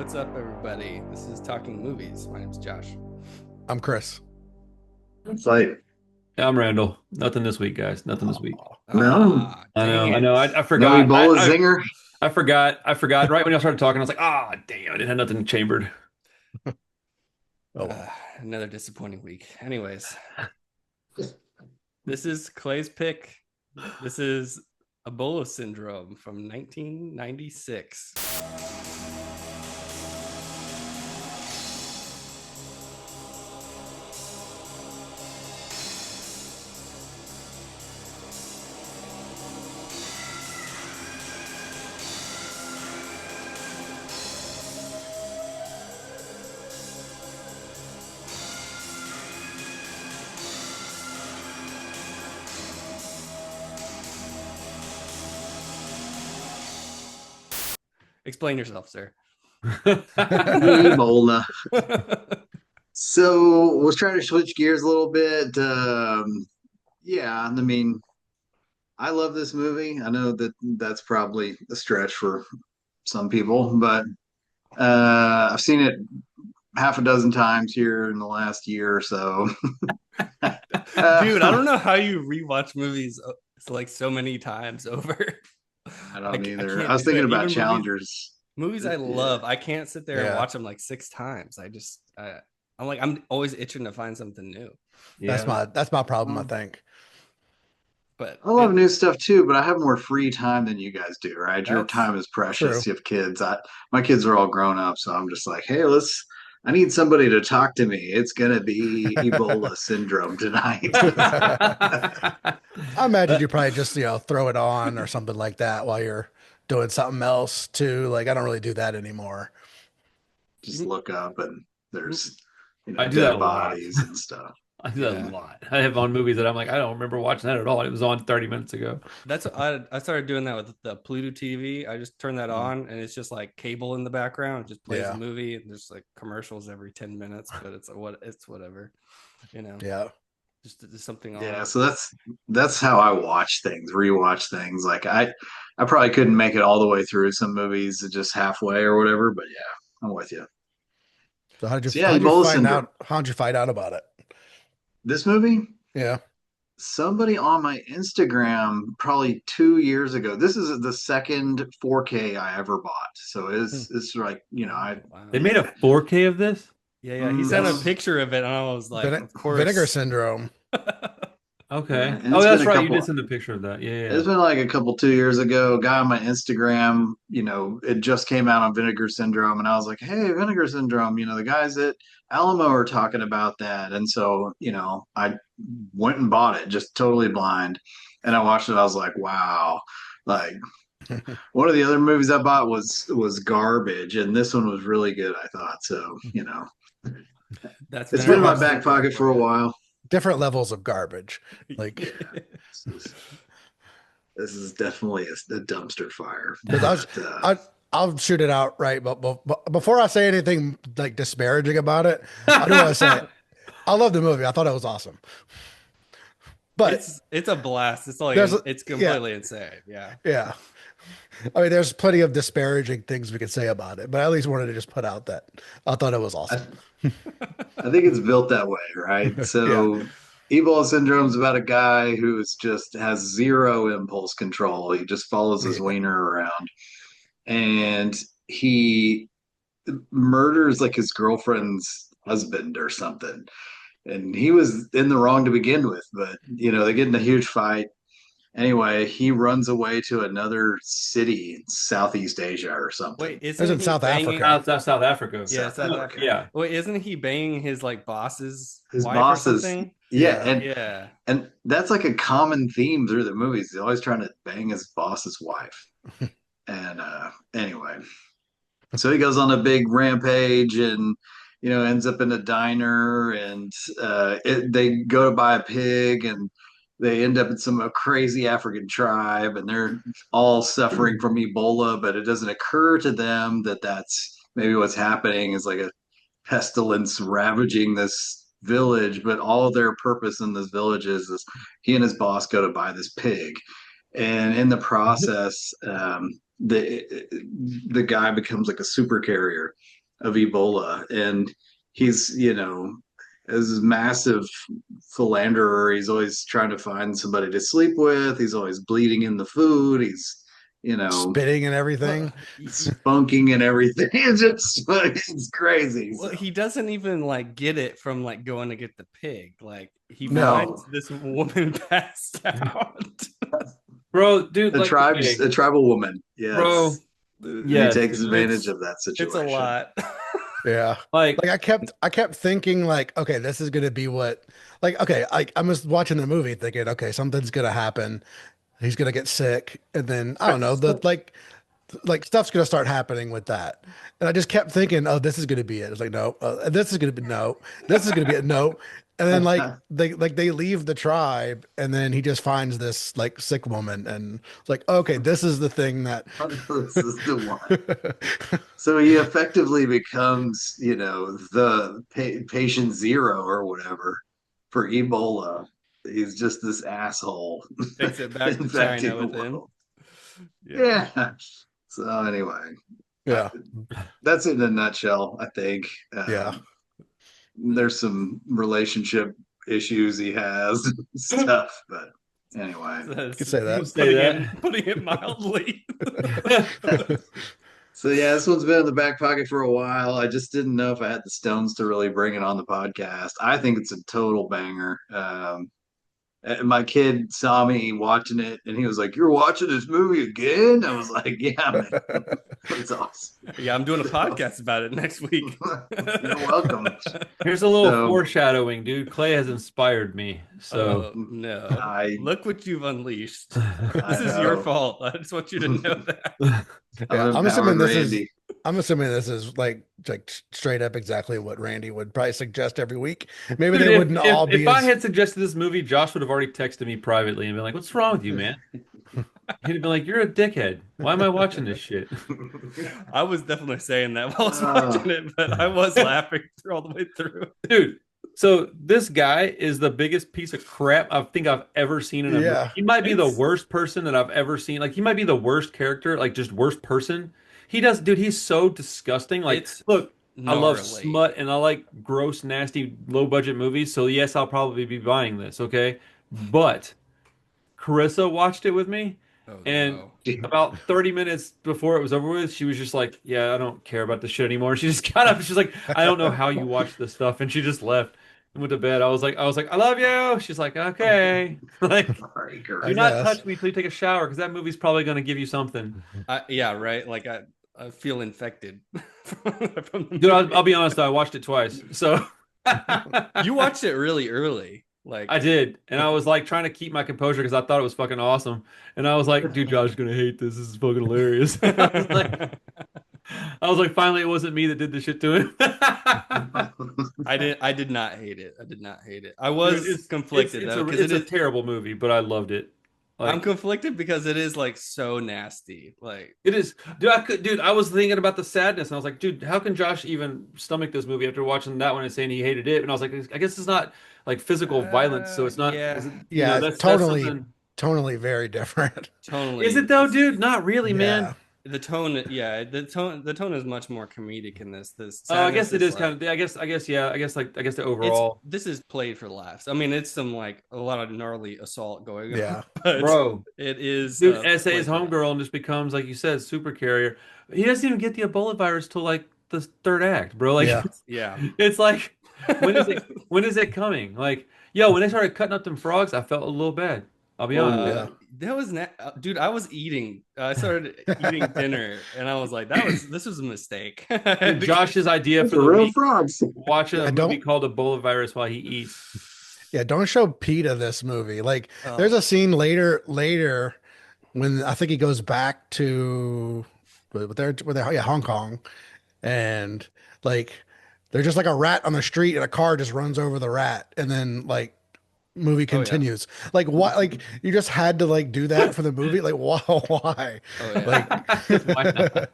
What's up, everybody? This is Talking Movies. My name's Josh. I'm Chris. It's like, Yeah, I'm Randall. Nothing this week, guys. Nothing this week. no, I Dang know. I it. know. I no forgot. Ebola zinger. I forgot. I forgot. Right when y'all started talking, I was like, damn, I didn't have nothing chambered. Oh, well. Another disappointing week. Anyways, this is Clay's pick. This is Ebola syndrome from 1996. Explain yourself, sir. Ebola. So was trying to switch gears a little bit. Yeah, I mean, I love this movie. I know that that's probably a stretch for some people, but I've seen it half a dozen times here in the last year or so. Dude, I don't know how you rewatch movies like so many times over. I I, don't I either. I can't was do thinking it. about Even challengers. movies I Yeah. love, I can't sit there and Yeah. watch them like six times. I'm always itching to find something new. That's Yeah. my problem, I think. But I love new stuff too, but I have more free time than you guys do, right? Your that's time is True. precious. You have kids. My kids are all grown up, so I'm just like, hey, I need somebody to talk to me. It's gonna be Ebola syndrome tonight. I imagine you probably just, throw it on or something like that while you're doing something else too. Like I don't really do that anymore. Just look up and there's, I do that dead a lot. bodies and stuff. I do that a yeah. lot. I have on movies that I'm like, I don't remember watching that at all. It was on 30 minutes ago. That's I started doing that with the Pluto TV. I just turn that Mhm. on and it's just like cable in the background. It just plays Yeah. a movie and there's like commercials every 10 minutes, but it's whatever, you know. Yeah. Just something on. Yeah, so that's how I watch things, rewatch things. Like I probably couldn't make it all the way through some movies just halfway or whatever, but yeah, I'm with you. So So yeah, how'd you Ebola find syndrome. out how'd you find out about it? This movie, Yeah. somebody on my Instagram probably 2 years ago. This is the second 4K I ever bought. So Hmm. it's like, Wow. They made a 4K of this? Yeah. He sent a that's picture of it and I was like, of Vinegar course. syndrome. Okay. yeah, and Oh, it's been that's a right. You did couple send a picture of that. Yeah, it's been like a couple 2 years ago. A guy on my Instagram, it just came out on Vinegar Syndrome, and I was like, "Hey, Vinegar Syndrome, the guys at Alamo are talking about that." And so, I went and bought it just totally blind, and I watched it. I was like, "Wow!" Like one of the other movies I bought was garbage, and this one was really good. I thought so. That's It's been in my vinegar Different back syndrome pocket for for a while. different levels of garbage. Like you. This is, this is definitely a dumpster fire, because but I'll shoot it out right, but before I say anything like disparaging about it, I do want to say I love the movie. I thought it was awesome. But It's a blast. It's like there's it's yeah, completely insane. Yeah. yeah. I mean, there's plenty of disparaging things we could say about it, but I at least wanted to just put out that I thought it was awesome. I, I think it's built that way, right? Yeah. So Ebola syndrome is about a guy who's just has zero impulse control. He just follows his Yeah. wiener around and he murders like his girlfriend's husband or something. And he was in the wrong to begin with, but they get in a huge fight. Anyway, he runs away to another city in Southeast Asia or Wait, something. It was isn't in he South banging? Africa. South Africa. Yeah, South South Africa. Africa. Yeah. Wait, isn't he banging his like boss's His wife or bosses, something? yeah, Yeah. and Yeah. and that's like a common theme through the movies. He's always trying to bang his boss's wife. And anyway, so he goes on a big rampage and ends up in a diner and they go to buy a pig and they end up in some crazy African tribe and they're all suffering from Ebola, but it doesn't occur to them that that's maybe what's happening is like a pestilence ravaging this village, but all of their purpose in this village is he and his boss go to buy this pig. and in the process, the guy becomes like a super carrier of Ebola, and he's as this massive philanderer. He's always trying to find somebody to sleep with. He's always bleeding in the food. He's Spitting and everything. spunking and everything. It's crazy. Well, So. he doesn't even like get it from like going to get the pig. Like he No. finds this woman passed out. Bro, dude, A like, a tribal woman. Yes. bro, He yes, takes advantage it's- of that situation. It's a lot. Yeah. like, Like I kept thinking like, okay, this is gonna be what like okay, I'm just watching the movie thinking, okay, something's gonna happen. He's gonna get sick, and then I don't know, the like stuff's gonna start happening with that. And I just kept thinking, oh, this is gonna be it. It's like, no, this is gonna be no, this is gonna be it, no. And then they leave the tribe, and then he just finds this like sick woman, and it's like, okay, this is the thing that This is the one. So he effectively becomes, the patient zero or whatever for Ebola. He's just this asshole Takes it back to infecting China the with him. world. Yeah. So anyway, yeah, that's it in a nutshell, I think. yeah. There's some relationship issues he has and stuff, but anyway. Says- could say that. Say that. Putting it mildly. So yeah, this one's been in the back pocket for a while. I just didn't know if I had the stones to really bring it on the podcast. I think it's a total banger. And my kid saw me watching it, and he was like, "You're watching this movie again?" I was like, "Yeah, man, it's awesome." Yeah, I'm doing a podcast about it next week. You're welcome. here's a little So- foreshadowing, dude. Clay has inspired me. So, Oh, no. I- Look what you've unleashed. I This is your know. fault. I just want you to know that. Yeah, I'm assuming empowered this is Randy. I'm assuming this is like straight up exactly what Randy would probably suggest every week. Maybe dude, they wouldn't all be if I as, had suggested this movie, Josh would have already texted me privately and been like, "What's wrong with you, man?" He'd have been like, "You're a dickhead. Why am I watching this shit?" I was definitely saying that while I was watching it, but I was laughing through all the way through. Dude, so this guy is the biggest piece of crap I think I've ever seen in a Yeah. movie. He might be the It's- worst person that I've ever seen. Like, he might be the worst character, like just worst person. Dude, he's so disgusting. Like, It's look, I love gnarly. smut and I like gross, nasty, low budget movies. So yes, I'll probably be buying this, okay? But Carissa watched it with me, Oh, and no. about 30 minutes before it was over with, she was just like, "Yeah, I don't care about this shit anymore." She just got up. She's like, "I don't know how you watch this stuff," and she just left and went to bed. I was like, "I love you." She's like, "Okay." Like, Sorry, do Kurt. not guess. touch me till you take a shower because that movie's probably going to give you something. Yeah, right. Like I feel infected. from the Dude, I'll movie. be honest. I watched it twice, so You watched it really early. Like I did, and I was like trying to keep my composure because I thought it was fucking awesome. And I was like, "Dude, Josh's gonna hate this. This is fucking hilarious." I was like, finally, it wasn't me that did the shit to him. I did not hate it. I did not hate it. I was Dude, conflicted though because it's a terrible movie, but I loved it. Like, I'm conflicted because it is like so nasty. Like it is, dude. I was thinking about the sadness, and I was like, dude, how can Josh even stomach this movie after watching that one and saying he hated it? And I was like, I guess it's not like physical violence, so it's not. yeah. Is it, Yeah, that's totally. something- tonally very different. tonally. Is it though, dude? Not really, man. Yeah. The tone, yeah, the tone is much more comedic in this. I guess it is like, kind of. I guess yeah. I guess the it's, overall, this is played for laughs. I mean, it's some like a lot of gnarly assault going on. Yeah. but bro. it is. Dude, played SA's for laughs. homegirl and just becomes, like you said, super carrier. He doesn't even get the Ebola virus till like the third act, bro. Like, Yeah. Yeah. it's like, when is it coming? Like, yo, when they started cutting up them frogs, I felt a little bad. I'll be honest. yeah. That was dude. I was eating. I started eating dinner, and I was like, this was a mistake." Josh's idea for The the real week: frogs. watch a I movie don't- called Ebola virus while he eats. Yeah, don't show PETA this movie. Like Oh. there's a scene later when I think he goes back to Hong Kong, and like there's just like a rat on the street and a car just runs over the rat, and then like movie Oh, yeah. continues. Like why, like you just had to like do that for the movie? Like why? Oh, yeah. Why not?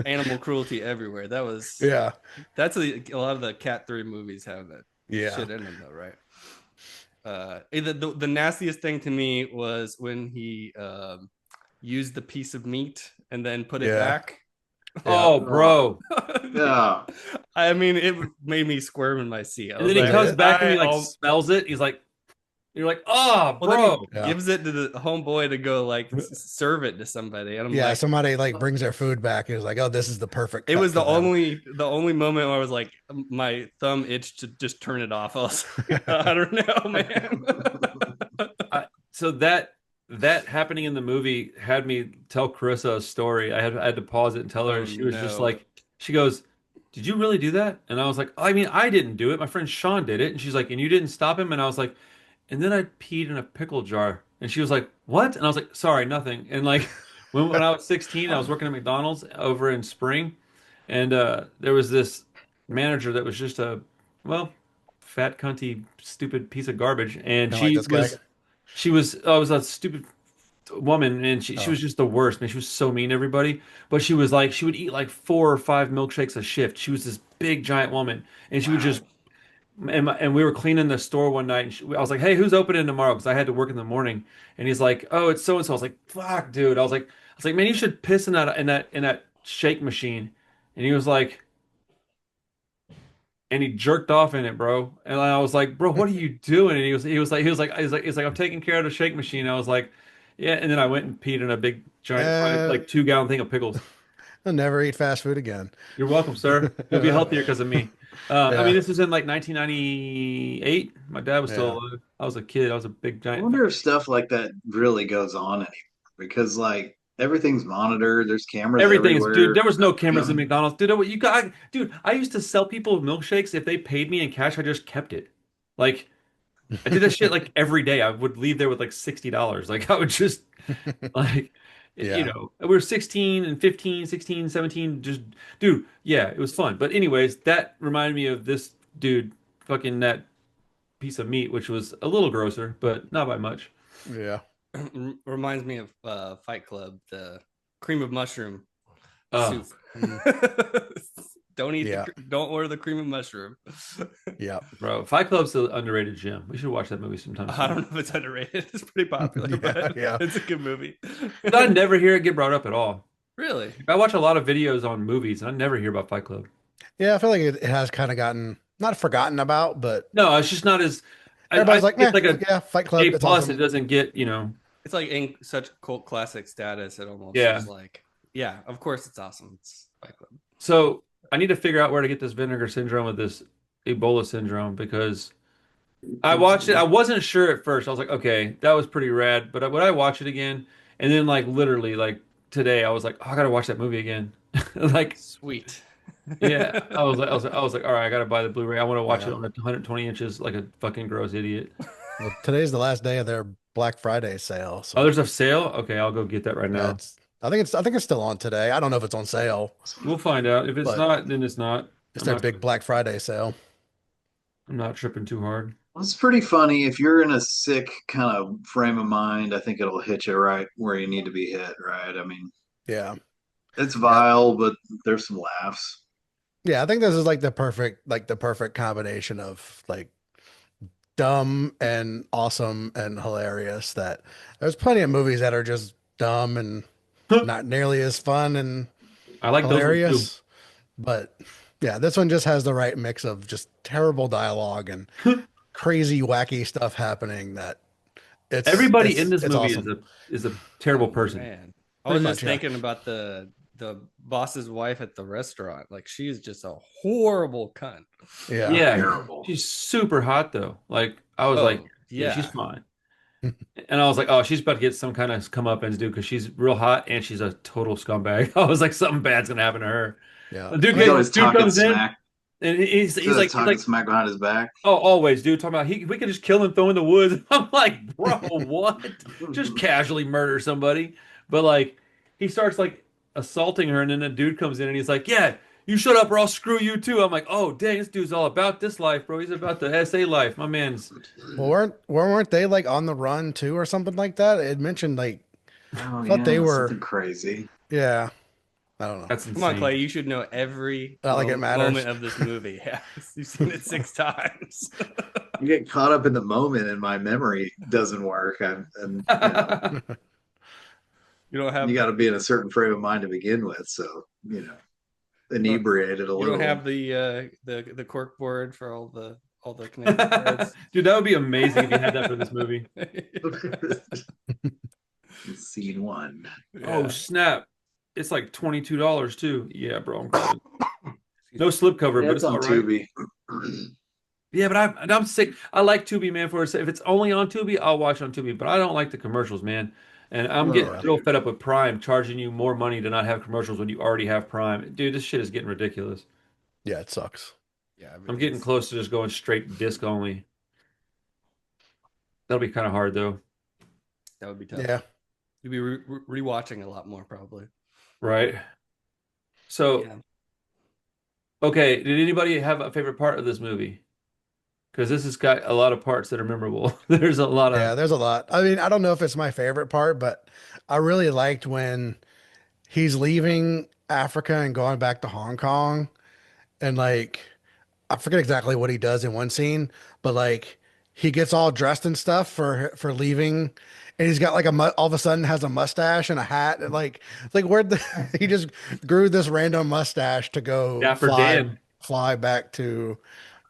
Animal cruelty everywhere. That was Yeah. That's a lot of the Cat 3 movies have that Yeah. shit in them though, right? the nastiest thing to me was when he used the piece of meat and then put it Yeah. back. Oh, bro. Yeah. I mean, it made me squirm in my seat. I And was then he like, comes back and he like I smells it. He's like, you're like, oh, well, then bro. he gives it to the homeboy to go like serve it to somebody, and I'm Yeah, like, somebody like brings their food back. It was like, oh, this is the perfect. it cut was for them. the only moment where I was like, my thumb itched to just turn it off. I was like, I don't know, man. So that happening in the movie had me tell Carissa a story. I had to pause it and tell her, Oh, and she was just no. like, she goes, "Did you really do that?" And I was like, "I mean, I didn't do it. My friend Sean did it." And she's like, "And you didn't stop him?" And I was like, "And then I peed in a pickle jar." And she was like, "What?" And I was like, "Sorry, nothing." And like when I was 16, I was working at McDonald's over in Spring, and there was this manager that was just a well, fat cunty stupid piece of garbage, and Kinda like this guy. she was oh, it was a stupid woman, and she Oh. was just the worst, man. She was so mean to everybody, but she was like she would eat like 4 or 5 milkshakes a shift. She was this big giant woman, and she would just and we were cleaning the store one night, and I was like, "Hey, who's opening tomorrow?" Because I had to work in the morning, and he's like, "Oh, it's so and so." I was like, "Fuck, dude." I was like, "Man, you should piss in that shake machine," and he was like. And he jerked off in it, bro. And I was like, "Bro, what are you doing?" And he's like, "I'm taking care of the shake machine." I was like, "Yeah." And then I went and peed in a big giant, like 2 gallon thing of pickles. I'll never eat fast food again. You're welcome, sir. You'll be healthier because of me. I Yeah. mean, this was in like 1998. My dad was still Yeah. alive. I was a kid. I was a big I giant. wonder if stuff like that really goes on anymore because like everything's monitored. There's cameras Everything is, dude. everywhere. There was no cameras in McDonald's, dude. What you got, dude? I used to sell people milkshakes. If they paid me in cash, I just kept it. Like I did that shit like every day. I would leave there with like $60. Like I would just like Yeah. we were 16 and 15, 16, 17. Just dude, yeah, it was fun. But anyways, that reminded me of this dude fucking that piece of meat, which was a little grosser, but not by much. Yeah. Reminds me of Fight Club, the cream of mushroom Oh, soup. Mm. Don't eat Yeah. don't order the cream of mushroom. Yeah. bro, Fight Club's an underrated gym. We should watch that movie sometime I soon. don't know if it's underrated. It's pretty popular, Yeah, but yeah. it's a good movie. But I never hear it get brought up at all. Really? I watch a lot of videos on movies, and I never hear about Fight Club. Yeah. I feel like it has kind of gotten not forgotten about, but No, it's just not as. I everybody's like, think it's man, like a yeah, Fight Club. A It's plus. It awesome. doesn't get It's like in such cult classic status. It almost Yeah. is like, yeah, of course it's awesome. It's Fight Club. So I need to figure out where to get this vinegar syndrome with this Ebola syndrome because I watched it. I wasn't sure at first. I was like, okay, that was pretty rad. But when I watch it again, and then like literally like today, I was like, oh, I gotta watch that movie again. Like, Sweet. yeah, I was like, all right, I gotta buy the Blu-ray. I want to watch it Yeah. on 120 inches like a fucking gross idiot. Well, today's the last day of their Black Friday sale. Oh, So there's a sale? Okay, I'll go get that right now. it's I think it's still on today. I don't know if it's on sale, We'll find out. If it's but not, then it's not. it's I'm their not. big Black Friday sale. I'm not tripping too hard. Well, it's pretty funny. If you're in a sick kind of frame of mind, I think it'll hit you right where you need to be hit, right? I mean, Yeah. it's Yeah. vile, but there's some laughs. Yeah, I think this is like the perfect combination of like dumb and awesome and hilarious that there's plenty of movies that are just dumb and not nearly as fun and I like those ones too. hilarious. But yeah, this one just has the right mix of just terrible dialogue and crazy, wacky stuff happening that Everybody in this it's movie awesome. is a terrible person. Man, I Pretty was much, just yeah. thinking about the boss's wife at the restaurant. Like she's just a horrible cunt. Yeah. Yeah, Terrible. she's super hot though. Like I was like, Oh, yeah, she's yeah. fine. And I was like, oh, she's about to get some kind of comeuppance, dude, because she's real hot and she's a total scumbag. I was like, something bad's gonna happen to her. Yeah. The dude, He's always dude talking comes in smack. and he's Talking like, smack behind his back. oh, always, dude, talking about we could just kill him, throw him in the woods. I'm like, bro, what? Just casually murder somebody. But like, he starts like assaulting her, and then the dude comes in and he's like, yeah, you shut up or I'll screw you too. I'm like, oh, dang, this dude's all about this life, bro. He's about the SA life. My man's. Well, weren't they like on the run too or something like that? It mentioned like Oh thought they yeah, were something crazy. yeah. I don't know. That's Come on, insane. Clay. You should know every Not like it matters. moment of this movie. Yeah, you've seen it 6 times. You get caught up in the moment, and my memory doesn't work. And you know, You don't you have got to be in a certain frame of mind to begin with. So you don't, inebriated a you don't little. have the cork board for all the connected cards. Dude, that would be amazing if you had that for this movie. Scene one. Oh Yeah. snap! It's like $22 too. Yeah, bro, I'm coming. No slipcover, Yeah, but it's it's on all right. Tubi. Yeah, but I'm sick. I like Tubi, man. If it's only on Tubi, I'll watch on Tubi. But I don't like the commercials, man. And I'm getting Oh, real dude. fed up with Prime charging you more money to not have commercials when you already have Prime. Dude, this shit is getting ridiculous. Yeah, it sucks. Yeah, it I'm really getting is. close to just going straight disc only. That'll be kind of hard though, That would be tough. Yeah. You'd be rewatching a lot more probably. right? So, Yeah. okay, did anybody have a favorite part of this movie? Because this has got a lot of parts that are memorable. There's a lot of Yeah, there's a lot. I mean, I don't know if it's my favorite part, but I really liked when he's leaving Africa and going back to Hong Kong. And like, I forget exactly what he does in one scene, but like he gets all dressed and stuff for leaving. And he's got like all of a sudden has a mustache and a hat. And like, it's like where'd he just grew this random mustache to go Dapper Dan. fly back to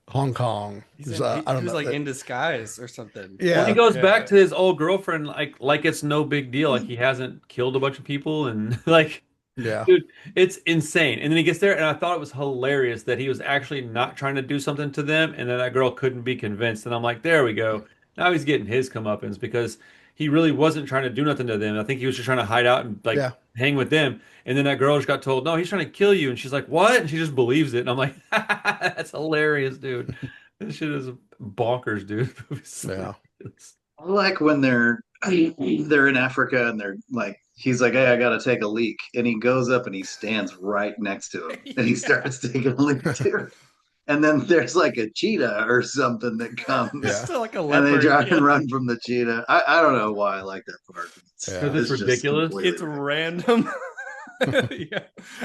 Hong Kong. I He don't was know. like in disguise or something. Well, he Yeah. goes back Yeah. to his old girlfriend like it's no big deal, like he hasn't killed a bunch of people and like Yeah. dude, it's insane. And then he gets there and I thought it was hilarious that he was actually not trying to do something to them and then that girl couldn't be convinced. And I'm like, there we go. Now he's getting his comeuppance because he really wasn't trying to do nothing to them. I think he was just trying to hide out and like Yeah. hang with them. And then that girl just got told, no, he's trying to kill you. And she's like, what? And she just believes it. And I'm like, that's hilarious, dude. This shit is bonkers, dude. It's Yeah. ridiculous. I like when they're in Africa and they're like, he's like, hey, I gotta take a leak, and he goes up and he stands right next to him, and he starts taking a leak too. And then there's like a cheetah or something that comes, Yeah. Still like a and they leopard. try Yeah. and run from the cheetah. I don't know why I like that part. Yeah. Because it's just ridiculous. completely It's ridiculous. random. Yeah.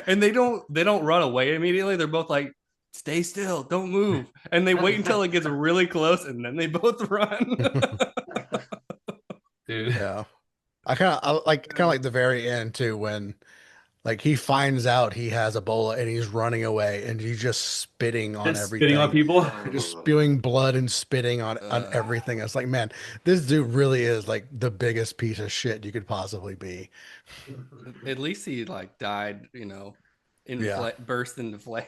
And they don't run away immediately. They're both like, stay still, don't move. And they wait until it gets really close and then they both run. Dude. Yeah. I kind of like the very end too, when like he finds out he has Ebola and he's running away and he's just spitting on Just spitting on everything. people. Just spewing blood and spitting on everything. It's like, man, this dude really is like the biggest piece of shit you could possibly be. At least he like died, you know, Yeah. burst into flames.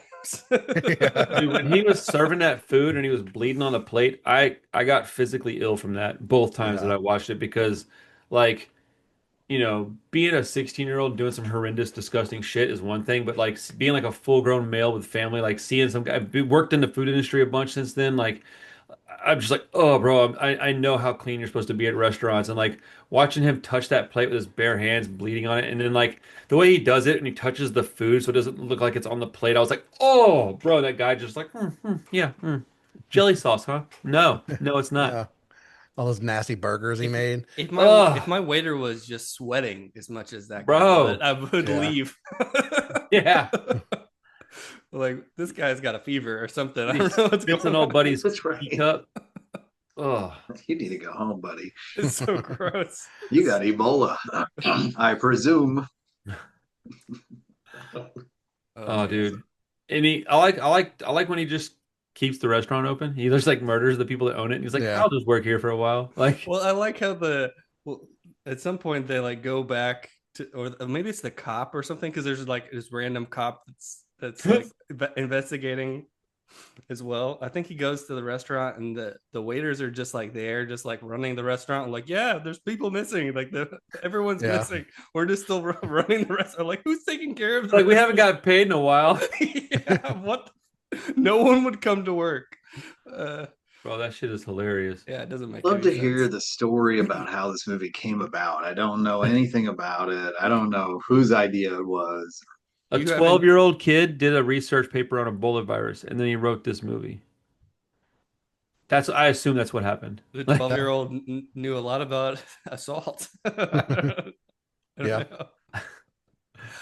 Dude, when he was serving that food and he was bleeding on the plate, I got physically ill from that both times Yeah. that I watched it because like being a 16-year-old doing some horrendous, disgusting shit is one thing, but like being like a full-grown male with family, like seeing some guy, I've worked in the food industry a bunch since then, like I'm just like, oh, bro, I know how clean you're supposed to be at restaurants, and like watching him touch that plate with his bare hands, bleeding on it, and then like the way he does it and he touches the food so it doesn't look like it's on the plate, I was like, oh, bro, that guy just like, yeah, jelly sauce, huh? No, no, it's not. Yeah. All those nasty burgers he made. If Ugh, my waiter was just sweating as much as that guy bro, I would Yeah. leave. yeah, Like this guy's got a fever or something. I he don't know what's spits going in old on. buddy's That's right. teacup. Oh, You need to go home, buddy. It's so gross. You got Ebola, I presume. oh, man. dude, and I like when he just keeps the restaurant open. He just like murders the people that own it. And he's like, Yeah. I'll just work here for a while. Like, Well, I like how at some point they like go back to, or maybe it's the cop or something, because there's like this random cop that's like investigating as well. I think he goes to the restaurant and the waiters are just like there, just like running the restaurant. Like, yeah, there's people missing. Like everyone's Yeah. missing. We're just still running the restaurant. Like, who's taking care of it's like we this? haven't got paid in a while. Yeah, what? No one would come to work. Bro, that shit is hilarious. Yeah, it doesn't make Love to any hear sense. the story about how this movie came about. I don't know anything about it. I don't know whose idea it was. A You haven't- 12-year-old kid did a research paper on Ebola virus, and then he wrote this movie. I assume that's what happened. The Like, 12-year-old knew a lot about assault. I don't Yeah. know.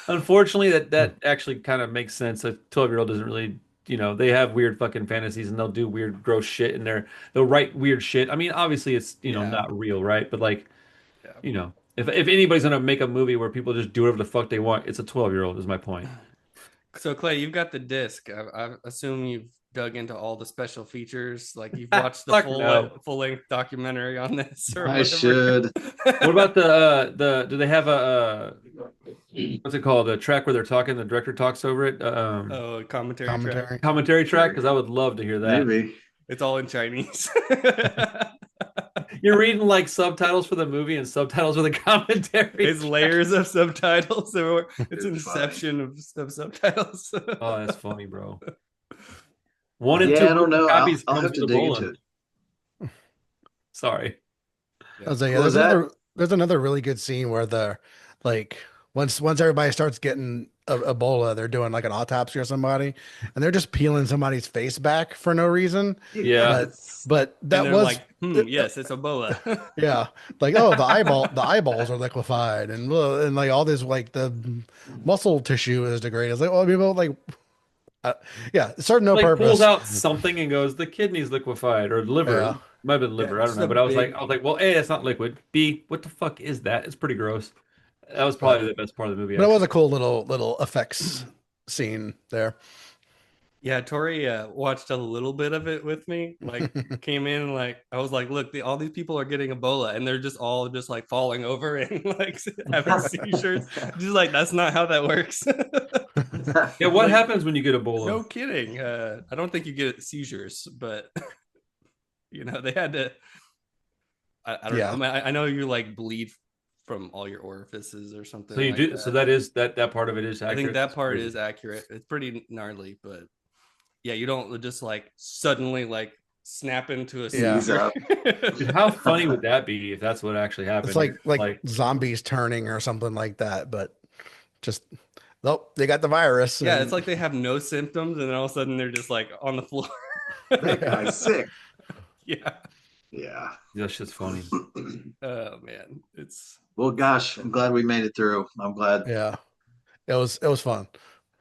Unfortunately, that actually kind of makes sense. A 12-year-old doesn't really, they have weird fucking fantasies and they'll do weird, gross shit and they'll write weird shit. I mean, obviously it's, Yeah. not real, right? But like, Yeah. if anybody's gonna make a movie where people just do whatever the fuck they want, it's a 12-year-old is my point. So Clay, you've got the disc. I assume you've dug into all the special features. Like you've watched the Fuck no. full length documentary on this or I whatever. should. What about do they have a what's it called? A track where they're talking, the director talks over it? Oh, commentary track. Commentary. Commentary track? Because I would love to hear that. Maybe. It's all in Chinese. You're reading like subtitles for the movie and subtitles for the commentary. It's layers of subtitles. It's It's inception of subtitles. Oh, that's funny, bro. One and Yeah, two I don't know. copies I'll comes have to with dig Ebola. into it. Sorry. I was like, yeah, What was there's another really good scene where the like once everybody starts getting Ebola, they're doing like an autopsy or somebody, and they're just peeling somebody's face back for no reason. Yeah. But And that they're was like, yes, it's Ebola. yeah, like oh the eyeballs are liquefied and like all this like the muscle tissue is degraded. It's like well, I mean, well, like yeah, it served no Like purpose. pulls out something and goes, the kidney's liquefied or liver. Yeah. Might have been liver. I it's don't know. a But I was big- like, well, A, it's not liquid. B, what the fuck is that? It's pretty gross. That was probably the best part of the movie. But it was a cool little effects scene there. Yeah, Tori watched a little bit of it with me. Like, came in like I was like, look, all these people are getting Ebola, and they're just all just like falling over and like having seizures. Just like that's not how that works. Yeah, what Like, happens when you get Ebola? No kidding. I don't think you get seizures, but they had to. I don't know. I mean, I know you like bleed from all your orifices or something. So you like do. That. So that is that part of it is I accurate. think that That's part crazy. is accurate. It's pretty gnarly, but yeah, you don't just like suddenly like snap into a Yeah. seizure. Dude, how funny would that be if that's what actually happened? It's like zombies turning or something like that, but just nope, they got the virus. Yeah, and- it's like they have no symptoms, and then all of a sudden they're just like on the floor. That guy's sick. Yeah. Yeah. that shit's funny. Oh man, it's Well, gosh, I'm glad we made it through. I'm glad yeah, it was fun.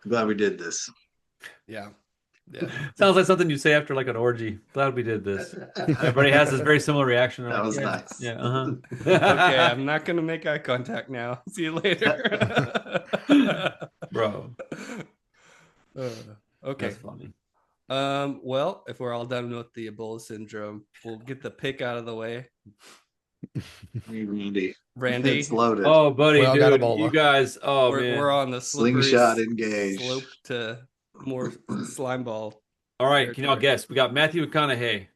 we did this. yeah. Sounds like something you say after like an orgy. Glad we did this. Everybody has this very similar reaction. That was yeah, nice. Yeah. Uh-huh. Okay, I'm not gonna make eye contact now. See you later. Bro, Okay. that's funny. Well, if we're all done with the Ebola syndrome, we'll get the pick out of the way. Randy, It's loaded. Oh, buddy, We all got dude, Ebola. you guys. Oh we're, man. we're on the slippery Slingshot engaged. slope to more slime ball. All right, can y'all guess? We got Matthew McConaughey,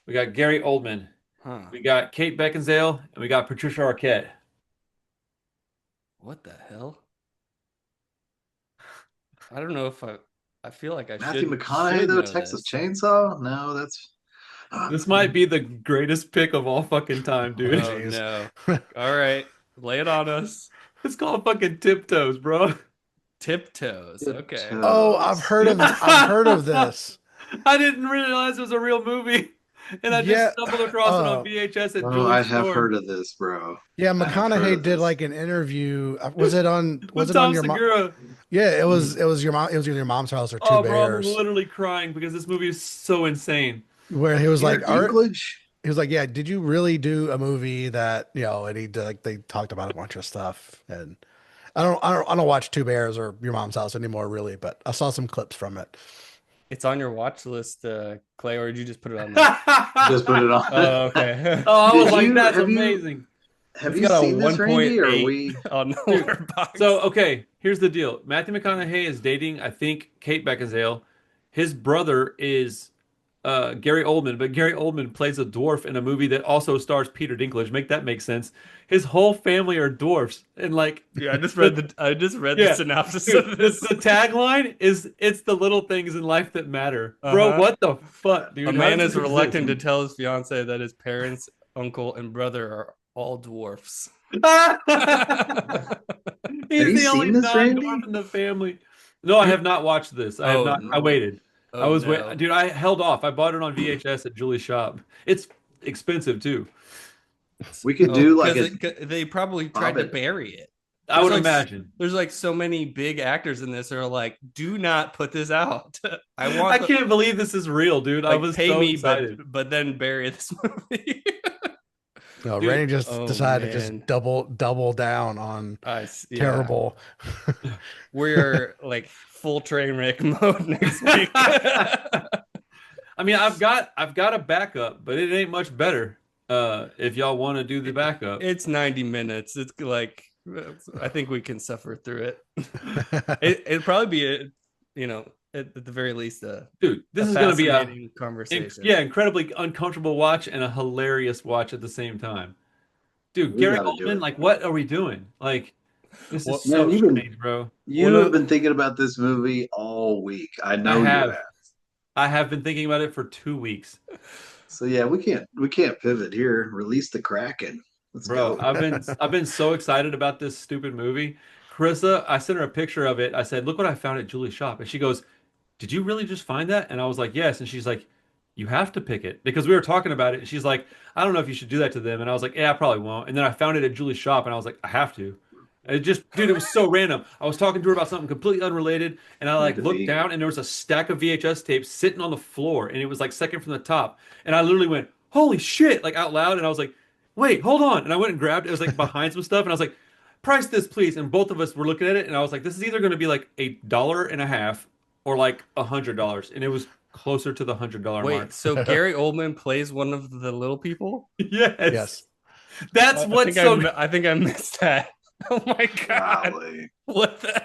we got Gary Oldman, Huh? we got Kate Beckinsale, and we got Patricia Arquette. What the hell? I don't know if I feel like I Matthew should. McConaughey, should though, know Texas this. Chainsaw? No, that's. This might be the greatest pick of all fucking time, dude. Oh Jeez. no! All right, lay it on us. It's called fucking Tiptoes, bro. Tiptoes. Okay. Tiptoes. Oh, I've heard of this. I didn't realize it was a real movie, and I Yeah. just stumbled across it on VHS at Oh, Julie's I have store. heard of this, bro. Yeah, I've heard McConaughey of did this. like an interview. Was it on? With Was it Tom on your mom? Segura. Yeah, it was your mom. It was either your mom's house or Two Oh, bro, I'm Bears, literally crying because this movie is so insane. where he was like, Peter "Art." Dinklage? He was like, "Yeah, did you really do a movie that And he did, like they talked about a bunch of stuff. And I don't watch Two Bears or Your Mom's House anymore, really, but I saw some clips from it. It's on your watch list, Clay, or did you just put it on there? Just put it on. Oh, okay. Oh, I was Did like, you- that's have you- amazing. Have It's you got a seen this, Randy? Or 1.8 we? on Dude, Letterboxd. So, okay, here's the deal. Matthew McConaughey is dating, I think, Kate Beckinsale. His brother is Gary Oldman, but Gary Oldman plays a dwarf in a movie that also stars Peter Dinklage. Make that make sense. His whole family are dwarfs, and like, yeah, I just read the Yeah. synopsis dude, of this. the tagline is "It's the little things in life that matter." Bro, Uh-huh. what the fuck, dude? A How man does is this reluctant to exist? tell his fiance that his parents, uncle, and brother are all dwarfs. He's you the only seen this, Randy? non-dwarf in the family. No, I have not watched this. I have Oh, not. no. I waited. Oh, I was no. dude. I held off. I bought it on VHS at Julie's shop. It's expensive too. We could do like 'cause they probably tried to Hobbit. bury it. I would like, imagine. there's like so many big actors in this that are like, do not put this out. I can't believe this is real, dude. I like was pay so me, excited. but then bury this movie. No, Dude, Randy just oh decided to man, just double down on yeah, terrible. we're like full train wreck mode next week. I mean, I've got a backup, but it ain't much better. If y'all want to do the backup, It's 90 minutes. It's like I think we can suffer through it. It'd probably be at the very least dude, a this is gonna be fascinating conversation. incredibly uncomfortable watch and a hilarious watch at the same time. Dude, We Gary got to do Oldman, it. like, what are we doing? Like, this Well, is Man, so strange, bro. you have been thinking about this movie all week. I know you have. I have been thinking about it for 2 weeks. So yeah, we can't pivot here. Release the Kraken. Let's Bro, go. I've been so excited about this stupid movie. Carissa, I sent her a picture of it. I said, "Look what I found at Julie's shop." And she goes, "Did you really just find that?" And I was like, "Yes." And she's like, "You have to pick it." Because we were talking about it. And she's like, "I don't know if you should do that to them." And I was like, "Yeah, I probably won't." And then I found it at Julie's shop and I was like, "I have to." And it just, dude, it was so random. I was talking to her about something completely unrelated, and I Meant like to looked be. down and there was a stack of VHS tapes sitting on the floor, and it was like second from the top. And I literally went, "Holy shit!" like out loud, and I was like, "Wait, hold on!" And I went and grabbed it. It was like behind some stuff, and I was like, "Price this, please." And both of us were looking at it, and I was like, "This is either going to be like $1.50 or like $100," and it was closer to the $100 Wait, mark. so Gary Oldman plays one of the little people? Yes, Yes. that's what's so. I think I missed that. Oh my god! Golly. What the?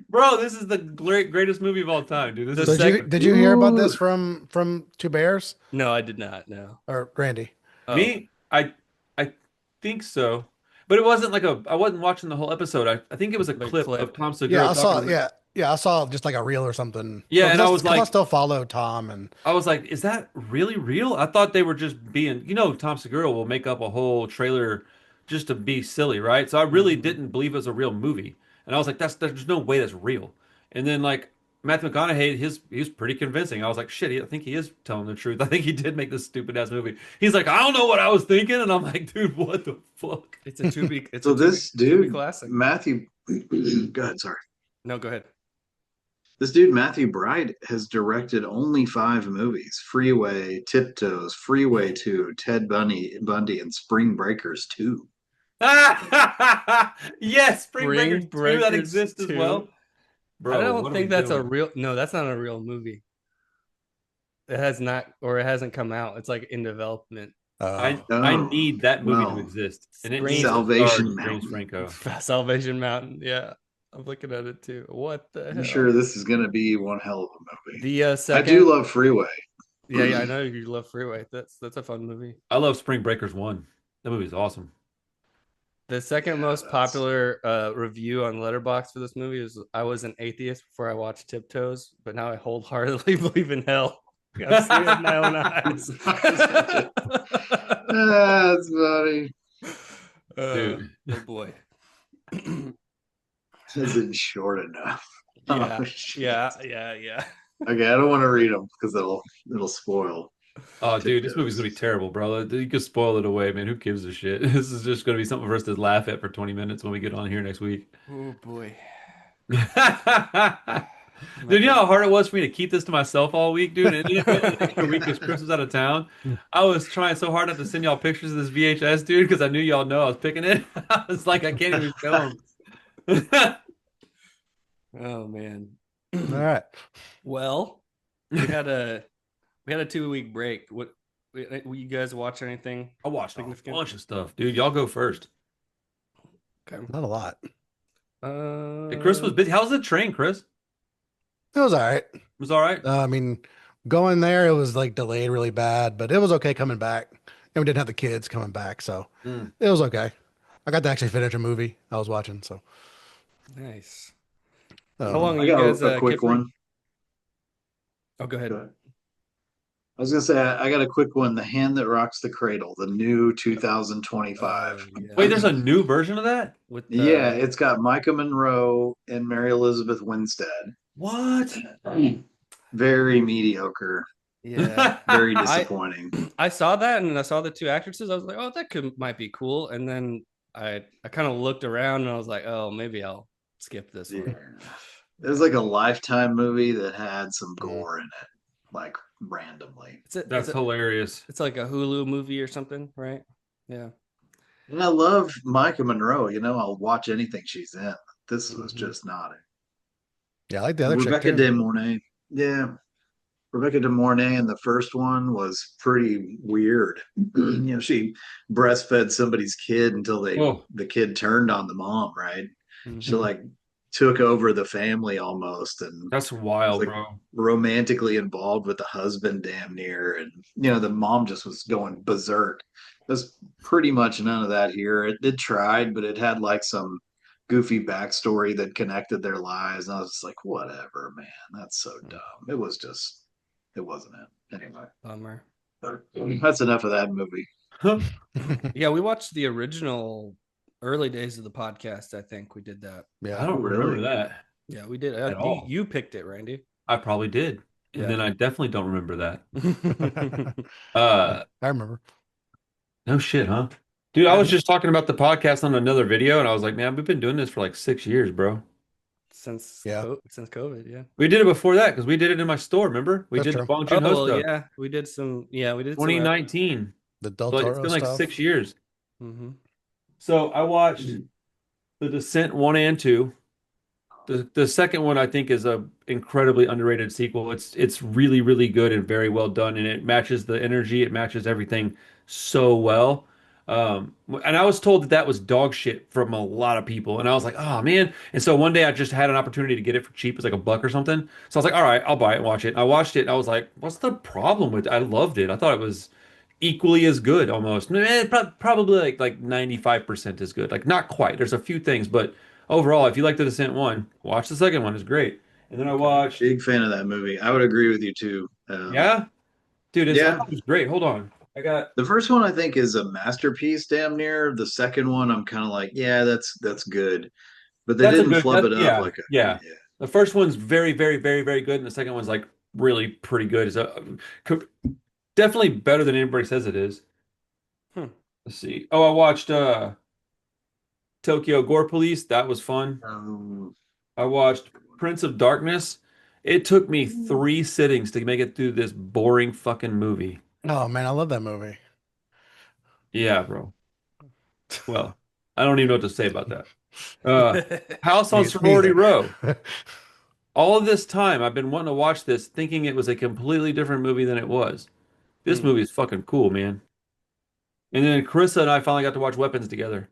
Bro, this is the greatest movie of all time, dude. This The is So did you hear about this Ooh. from Two Bears No, I did not. No. or Randy? Oh, me. I think so, but it wasn't like I wasn't watching the whole episode. I think it was a the clip of clip. Tom Yeah, Segura I talking saw. to Yeah, I saw just like a reel or something. yeah, and I was 'Cause I like, still follow Tom, and is that really real? I thought they were just being, Tom Segura will make up a whole trailer just to be silly, right? So I really Mhm. didn't believe it was a real movie. And I was like, there's no way that's real. And then like Matthew McConaughey, he was pretty convincing. I was like, shit, I think he is telling the truth. I think he did make this stupid ass movie. He's like, I don't know what I was thinking, and I'm like, dude, what the fuck? It's a to be. It's So a this to be dude, classic. Matthew, go ahead, sorry. No, go ahead. This dude, Matthew Bright, has directed only 5 movies: Freeway, Tiptoes, Freeway 2, Ted Bundy, and Spring Breakers 2. Yes, Spring Breakers Spring 2 that Breakers exists as 2. well. I Bro, don't what are we think that's a doing? real. No, that's not a real movie. It has not, or it hasn't come out. It's like in development. I Oh, need that movie to well, exist, and it Spring- needs to star Salvation James Mountain. Franco. Salvation Mountain. Yeah, I'm looking at it too. What the I'm hell? sure this is going to be one hell of a movie. The I second. do love Freeway. Yeah, I know you love Freeway. That's a fun movie. I love Spring Breakers 1. That movie is awesome. The second Yeah, most that's- popular popular review on Letterboxd for this movie is I was an atheist before I watched Tiptoes, but now I wholeheartedly believe in hell. I've seen it with my own eyes. That's funny. Dude. Oh boy. Isn't short enough. Yeah, Oh, shit. yeah. Okay, I don't want to read them because it'll spoil. Oh, dude, this movie's gonna be terrible, bro. You could spoil it away, man. Who gives a shit? This is just gonna be something for us to laugh at for 20 minutes when we get on here next week. Oh boy. Dude, you know how hard it was for me to keep this to myself all week, dude? And it ended up being an extra week because Chris was out of town. I was trying so hard not to send y'all pictures of this VHS, dude, because I knew y'all know I was picking it. I was like, I can't even show them. Oh man. all right. Well, we had a 2-week break. What you guys watch anything? I watched a Significant? bunch of stuff, dude. Y'all go first. Okay. Not a lot. Hey, Chris was busy. How's the train, Chris? It was all right. It was all right. I mean, going there, it was like delayed really bad, but it was okay coming back. And we didn't have the kids coming back, so Mm. it was okay. I got to actually finish a movie I was watching. So, Nice. um, How long are I you got guys? a quick kid free? one. Oh, go ahead. Go ahead. I was gonna say I got a quick one. The Hand That Rocks the Cradle, the new 2025. Oh, yeah. Wait, there's a new version of that? With Yeah, it's got Micah Monroe and Mary Elizabeth Winstead. What? Very mediocre. yeah. Very disappointing. I saw that and I saw the two actresses. I was like, oh, that might be cool. And then I kind of looked around and I was like, oh, maybe I'll skip this Yeah. one. It was like a Lifetime movie that had some Mhm. gore in it, like randomly. It's That's hilarious. it's like a Hulu movie or something, right? Yeah. And I love Micah Monroe. I'll watch anything she's in. This was Hmm. just not it. Yeah, I like the other chick Rebecca too. De Mornay. Yeah. Rebecca De Mornay in the first one was pretty weird. She breastfed somebody's kid until Oh, the kid turned on the mom, right? She Hmm. like took over the family almost and that's was wild, like bro. romantically involved with the husband damn near. And the mom just was going berserk. There's pretty much none of that here. It tried, but it had like some goofy backstory that connected their lives. And I was just like, whatever, man. That's so dumb. It wasn't it. Anyway, Bummer. that's enough of that movie. Yeah, we watched the original early days of the podcast. I think we did that. I Yeah. Oh, don't remember really? that Yeah, we did. at all. You picked it, Randy. I probably did. And Yeah. then I definitely don't remember that. I Uh, remember. no shit, huh? Dude, I was just talking about the podcast on another video and I was like, man, we've been doing this for like 6 years, bro. Yeah, Since COVID, yeah. We did it before that because we did it in my store, remember? We that's did the true. Bong Oh Joon Ho well, stuff. yeah, we did some. Yeah, we did some. 2019. The Del So it's Toro been like stuff. 6 years. Mm-hmm. So I watched The Descent 1 and 2. The second one I think is a incredibly underrated sequel. It's really, really good and very well done, and it matches the energy, it matches everything so well. And I was told that that was dog shit from a lot of people, and I was like, oh man. And so one day I just had an opportunity to get it for cheap, it's like $1 or something. So I was like, all right, I'll buy it and watch it. And I watched it, and I was like, what's the problem with it? I loved it. I thought it was equally as good almost. Probably like 95% as good. Like not quite. There's a few things, but overall, if you like the Descent one, watch the second one. It's great. And then I Okay. watched, Big fan of that movie. I would agree with you too. yeah, dude, I Yeah, thought it was great. Hold on. I got the first one I think is a masterpiece, damn near. The second one, I'm kind of like, yeah, that's good, but they that's a didn't good flub that it up yeah, like a yeah. yeah. The first one's very, very, very, very good, and the second one's like really pretty good. So definitely better than anybody says it is. Hmm. Let's see. Oh, I watched Tokyo Gore Police. That was fun. Um, I watched Prince of Darkness. It took me 3 sittings to make it through this boring fucking movie. Oh man, I love that movie. Yeah, bro. Well, I don't even know what to say about that. Uh, House on Me Sorority either. Row. All of this time, I've been wanting to watch this, thinking it was a completely different movie than it was. This Hmm. movie is fucking cool, man. And then Carissa and I finally got to watch Weapons together.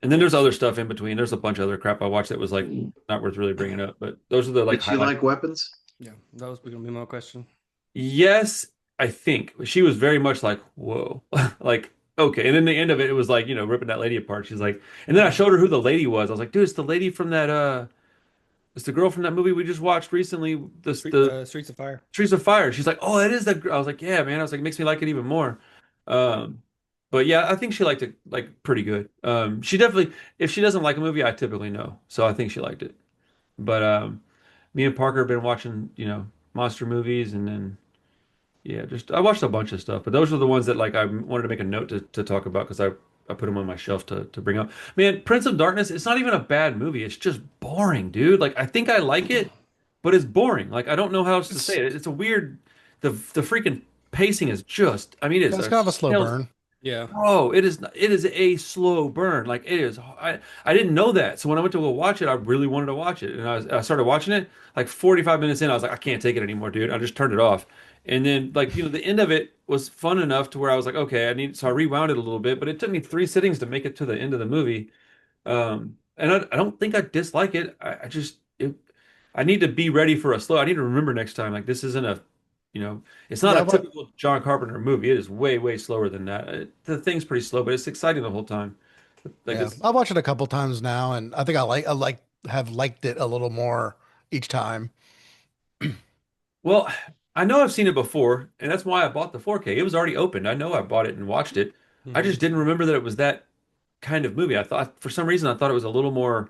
And then there's other stuff in between. There's a bunch of other crap I watched that was like not worth really bringing up, but those are the like did you highlights. like Weapons? Yeah, that was gonna be my question. Yes, I think she was very much like, whoa, like, okay. And then the end of it, it was like, ripping that lady apart. She's like, and then I showed her who the lady was. I was like, dude, it's the lady from that, it's the girl from that movie we just watched recently, the Streets of Fire. Trees of Fire. She's like, oh, that is that. I was like, yeah, man. I was like, it makes me like it even more. Um, but yeah, I think she liked it like pretty good. She definitely, if she doesn't like a movie, I typically know. So I think she liked it. But me and Parker have been watching, monster movies and then. Yeah, just I watched a bunch of stuff, but those are the ones that like I wanted to make a note to talk about because I put them on my shelf to bring up. Man, Prince of Darkness, it's not even a bad movie. It's just boring, dude. Like I think I like it, but it's boring. Like I don't know how else to say It's it. It's a weird the freaking pacing is just I mean it's it's a kind of a slow burn. Yeah. bro, it is a slow burn. Like it is I didn't know that. So when I went to go watch it, I really wanted to watch it. And I started watching it like 45 minutes in, I was like I can't take it anymore, dude. I just turned it off. And then like, the end of it was fun enough to where I was like, okay, so I rewound it a little bit, but it took me 3 sittings to make it to the end of the movie. And I don't think I dislike it. I just I need to be ready for a slow. I need to remember next time like this isn't a you know, it's not Yeah, a typical John Carpenter movie. It is way, way slower than that. The thing's pretty slow, but it's exciting the whole time. Like yeah. it's I've watched it a couple times now, and I think I have liked it a little more each time. well, I know I've seen it before, and that's why I bought the 4K. It was already opened. I know I bought it and watched it. I Hmm. just didn't remember that it was that kind of movie. I thought for some reason I thought it was a little more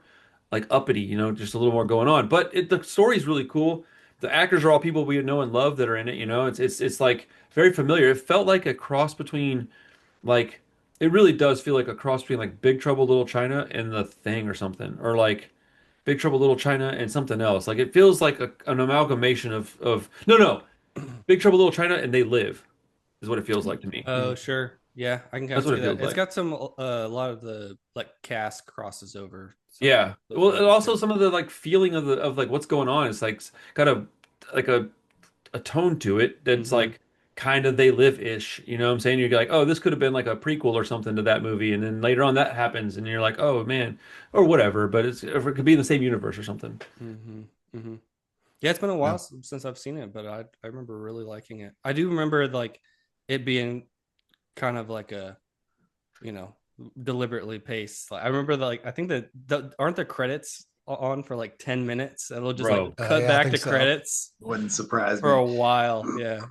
like uppity, just a little more going on. But the story's really cool. The actors are all people we know and love that are in it. It's like very familiar. It felt like a cross between like It really does feel like a cross between like Big Trouble Little China and The Thing or something, or like Big Trouble Little China and something else. Like it feels like an amalgamation of no, Big Trouble Little China and They Live is what it feels like to me. Oh, sure. Yeah, I can kind That's of what see it that. feels It's like. got some a lot of the like cast crosses over some of Yeah. those Well, and movies also too. some of the like feeling of like what's going on. It's like got like a tone to it that's Hmm. like kind of They Live-ish. You know what I'm saying? You're like, oh, this could have been like a prequel or something to that movie, and then later on that happens, and you're like, oh man, or whatever. But it could be in the same universe or something. Hmm. Hmm. Yeah, it's been a while Yeah. since I've seen it, but I remember really liking it. I do remember like it being kind of like a, you know, deliberately paced. Like I remember like I think that aren't the credits on for like 10 minutes and it'll just like Bro, cut Yeah, I back think to so. credits Wouldn't surprise for me. a while. Yeah.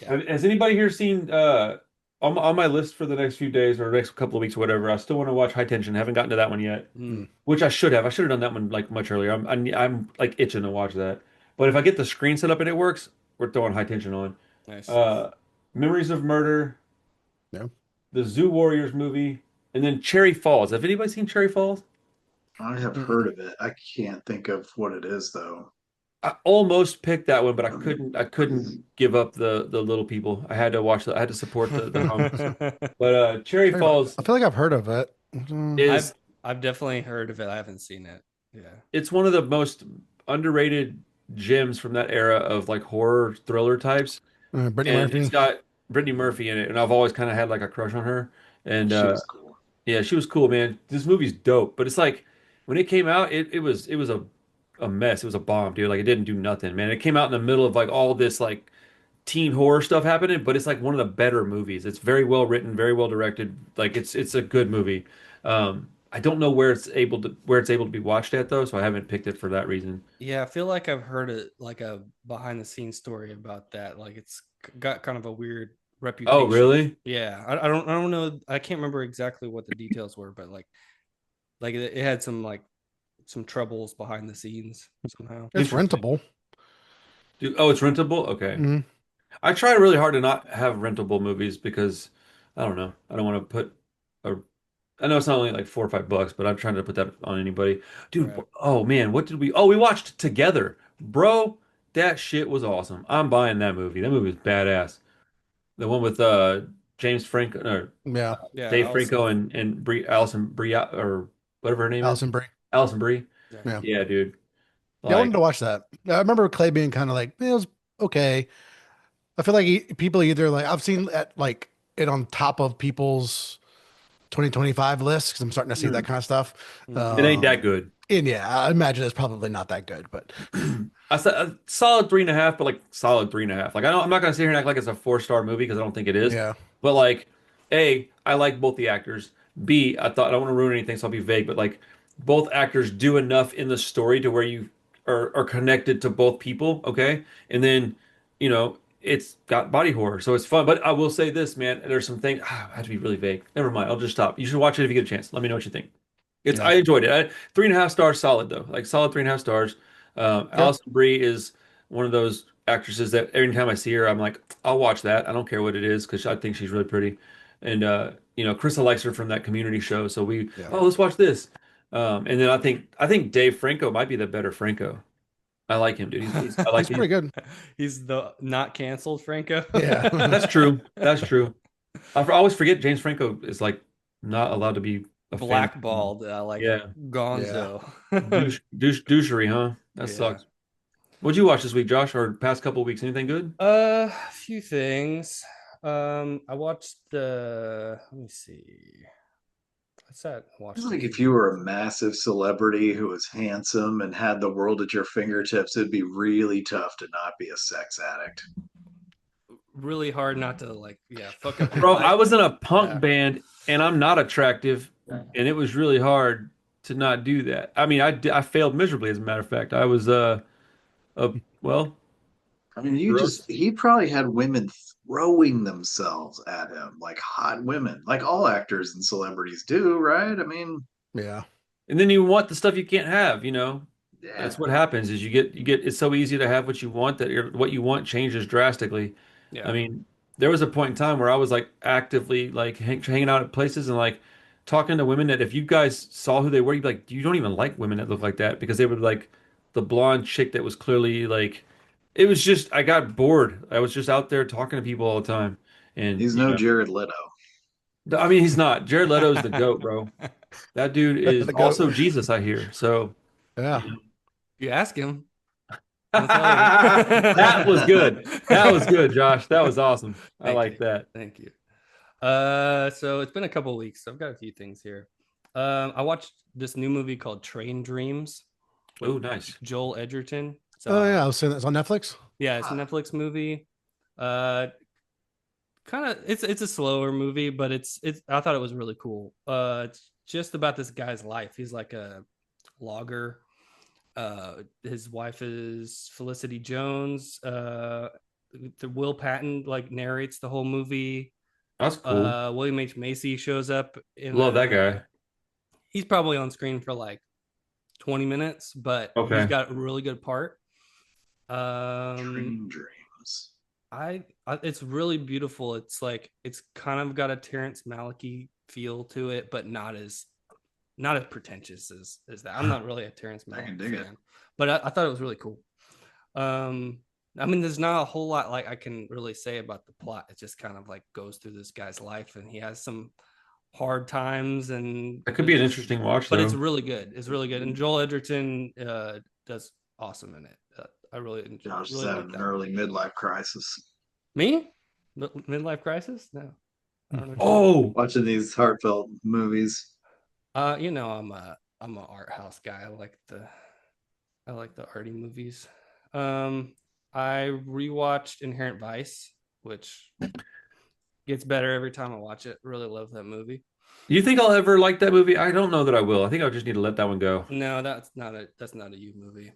Yeah. has anybody here seen on my list for the next few days or next couple of weeks or whatever? I still want to watch High Tension. Haven't gotten to that one yet, Mm, Mm. which I should have. I should have done that one like much earlier. I'm like itching to watch that. But if I get the screen set up and it works, we're throwing High Tension on. nice. Uh, Memories of Murder, Yeah. the Zoo Warriors movie, and then Cherry Falls. Have anybody seen Cherry Falls? I have Mm. heard of it. I can't think of what it is though. I almost picked that one, but I couldn't give up the little people. I had to watch I had to support the homies. But Cherry Falls I feel like I've heard of it. Mm. I've is I've definitely heard of it. I haven't seen it. Yeah. it's one of the most underrated gems from that era of like horror thriller types. Brittany And it's Murphy. got Brittany Murphy in it, and I've always kind of had like a crush on her. And She was cool. yeah, she was cool, man. This movie's dope, but it's like when it came out, it was a mess. It was a bomb, dude. Like it didn't do nothing, man. It came out in the middle of like all this like teen horror stuff happening, but it's like one of the better movies. It's very well written, very well directed. Like it's a good movie. I don't know where it's able to be watched at though, so I haven't picked it for that reason. Yeah, I feel like I've heard it like a behind the scenes story about that. Like it's got kind of a weird Oh, reputation. really? Yeah, I don't know. I can't remember exactly what the details were, but like it had some like some troubles behind the scenes somehow. It's Interesting. rentable. Oh, it's rentable? Okay. Mm. I try really hard to not have rentable movies because I don't know. I don't want to put a I know it's not only like $4 or $5, but I'm trying to put that on anybody. Dude, Right. oh man, what did we Oh, we watched Together. Bro, that shit was awesome. I'm buying that movie. That movie was badass. The one with James Franco or Yeah. Yeah, Dave Allison. Franco and Allison Brie or whatever her name is. Allison Brie. Allison Brie. Yeah. Yeah. Yeah, dude. Yeah, I wanted Like, to watch that. I remember Clay being kind of like, it was okay. I feel like people either like I've seen it on top of people's 2025 lists because I'm starting to see that mm, kind of stuff. Hmm. it ain't that Um, good. and yeah, I imagine it's probably not that good, but I said a solid 3.5, but like solid 3.5. Like I'm not gonna sit here and act like it's a 4-star movie because I don't think it is. yeah, But like, A, I like both the actors. B, I don't want to ruin anything, so I'll be vague. But like, both actors do enough in the story to where you are connected to both people. Okay, and then it's got body horror, so it's fun. But I will say this, man. There's some things I have to be really vague. Never mind. I'll just stop. You should watch it if you get a chance. Let me know what you think. yeah, I enjoyed it. 3.5 stars solid though. Like solid 3.5 stars. yeah. Alison Brie is one of those actresses that every time I see her, I'm like, I'll watch that. I don't care what it is because I think she's really pretty. And Krista likes her from that Community show, so Yeah. let's watch this. And then I think Dave Franco might be the better Franco. I like him, dude. I like He's him. pretty good. He's the not canceled Franco. Yeah. That's true. That's true. I always forget James Franco is like not allowed to be a fan. Blackballed, like Yeah. Yeah. Gonzo. Douchery, huh? That Yeah. sucks. What'd you watch this week, Josh, or past couple of weeks? Anything good? A few things. I watched the. Let me see. What's that? I It's watched a like if few. you were a massive celebrity who was handsome and had the world at your fingertips, it'd be really tough to not be a sex addict. Really hard not to like, yeah, fuck up your Bro, I life. was in a punk Yeah. band and I'm not attractive, and it was really hard to not do that. I mean, I failed miserably, as a matter of fact. I was well, I mean, gross. he probably had women throwing themselves at him, like hot women, like all actors and celebrities do, right? I mean, Yeah. And then you want the stuff you can't have, yeah. That's what happens is you get it's so easy to have what you want that what you want changes drastically. I Yeah. mean, there was a point in time where I was like actively like hanging out at places and like talking to women that if you guys saw who they were, you'd be like, you don't even like women that look like that because they would like the blonde chick that was clearly like, it was just, I got bored. I was just out there talking to people all the time. And, He's no Jared Leto. I mean, he's not. Jared Leto is the GOAT, bro. That dude is The goat. also Jesus, I hear. So, Yeah. you know. You ask him, he'll tell you. That was good. That was good, Josh. That was awesome. I Thank like you. that. Thank you. So it's been a couple weeks. So I've got a few things here. I watched this new movie called Train Dreams with Oh, nice. Joel Edgerton. Oh So yeah, I was saying that's on Netflix. yeah, it's a Netflix movie. Uh, kind of it's a slower movie, but it's I thought it was really cool. It's just about this guy's life. He's like a logger. His wife is Felicity Jones. The Will Patton like narrates the whole movie. That's cool. William H. Macy shows up in Love that guy. he's probably on screen for like 20 minutes, but he's Okay. got a really good part. Train Dreams. I it's really beautiful. It's like it's kind of got a Terrence Malick feel to it, but not as pretentious as that. I'm not really a Terrence I can Malick dig it. fan, but I thought it was really cool. I mean, there's not a whole lot like I can really say about the plot. It just kind of like goes through this guy's life, and he has some hard times, and That could be an interesting watch, but it's though. really good. It's really good, and Joel Edgerton does awesome in it. I Josh is really like having an that. early midlife crisis. Me? Midlife crisis? No, I don't know. Oh, Watching these heartfelt movies. You know, I'm a art house guy. I like the arty movies. I rewatched Inherent Vice, which gets better every time I watch it. Really love that movie. you think I'll ever like that movie? I don't know that I will. I think I'll just need to let that one go. No, that's not a you movie.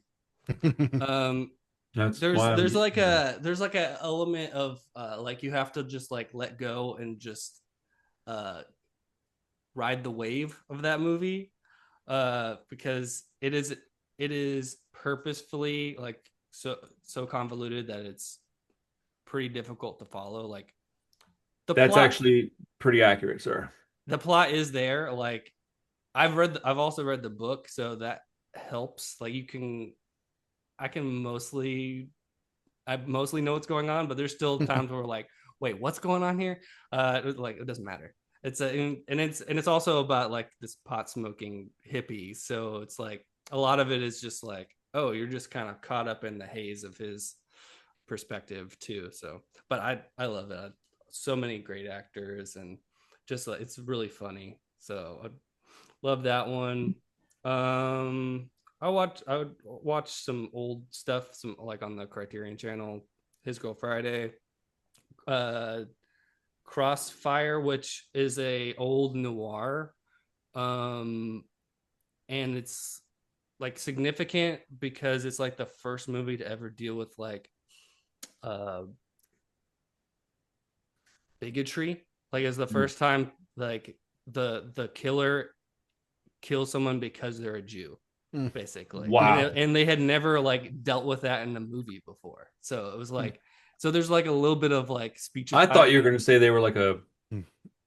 Um, That's why there's like a element of like you have to just like let go and just uh ride the wave of that movie because it is purposefully like so convoluted that it's pretty difficult to follow. Like the that's plot actually pretty accurate, sir. the plot is there. Like I've also read the book, so that helps. Like I can I mostly know what's going on, but there's still times where we're like, wait, what's going on here? Like it doesn't matter. It's and it's also about like this pot smoking hippie. So it's like a lot of it is just like, oh, you're just kind of caught up in the haze of his perspective too. So, but I love it. So many great actors and just like it's really funny. So I love that one. I would watch some old stuff, some like on the Criterion channel, His Girl Friday, uh Crossfire, which is a old noir. Um and it's like significant because it's like the first movie to ever deal with like uh bigotry. Like it's the first time like the killer kills someone because they're a Jew, Mm. basically. Wow. And they had never like dealt with that in a movie before. So it was like so there's like a little bit of like speech. I thought you were going to say they were like a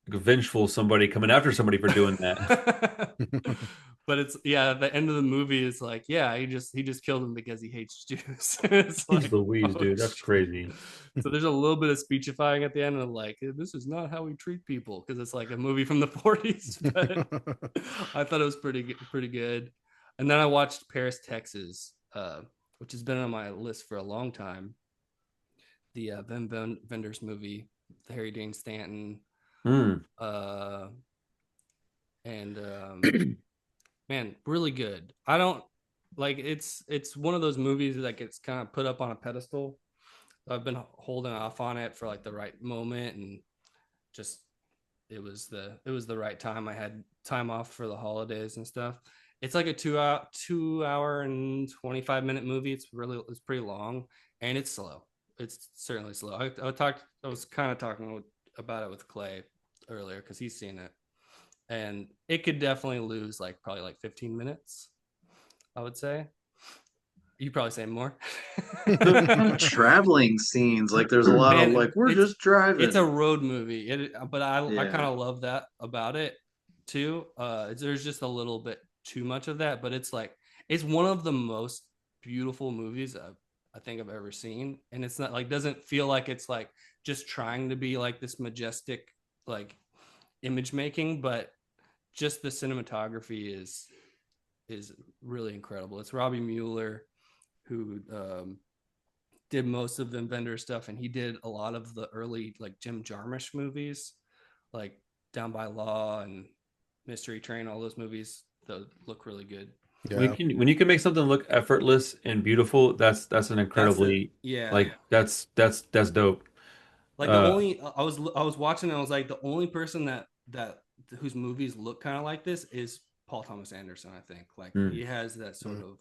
vengeful somebody coming after somebody for doing that. But it's yeah, the end of the movie is like, yeah, he just killed him because he hates Jews. It's Jeez like, Louise, oh, dude, that's crazy. so there's a little bit of speechifying at the end of like, this is not how we treat people because it's like a movie from the 40s. But I thought it was pretty good. And then I watched Paris, Texas, which has been on my list for a long time. The Vendors movie, the Harry Dean Stanton, Hmm. uh, and man, really good. I don't like it's one of those movies that gets kind of put up on a pedestal. I've been holding off on it for like the right moment, and just it was the right time. I had time off for the holidays and stuff. It's like a 2 hour and 25-minute movie. It's pretty long and it's slow. It's certainly slow. I was kind of talking about it with Clay earlier because he's seen it, and it could definitely lose like probably like 15 minutes, I would say. You probably say more. And traveling scenes. Like there's a lot of Man, like we're it's just driving. it's a road movie. But I kind Yeah. of love that about it too. There's just a little bit too much of that, but it's one of the most beautiful movies I think I've ever seen, and it's not like doesn't feel like it's like just trying to be like this majestic like image making, but just the cinematography is really incredible. It's Robbie Mueller who did most of the inventor stuff, and he did a lot of the early like Jim Jarmusch movies, like Down by Law and Mystery Train. All those movies that look really good. Yeah. When you can make something look effortless and beautiful, that's an That's the incredibly yeah. like that's dope. Like the Uh, only I was watching and I was like the only person that whose movies look kind of like this is Paul Thomas Anderson. I think like mm, he has Mm.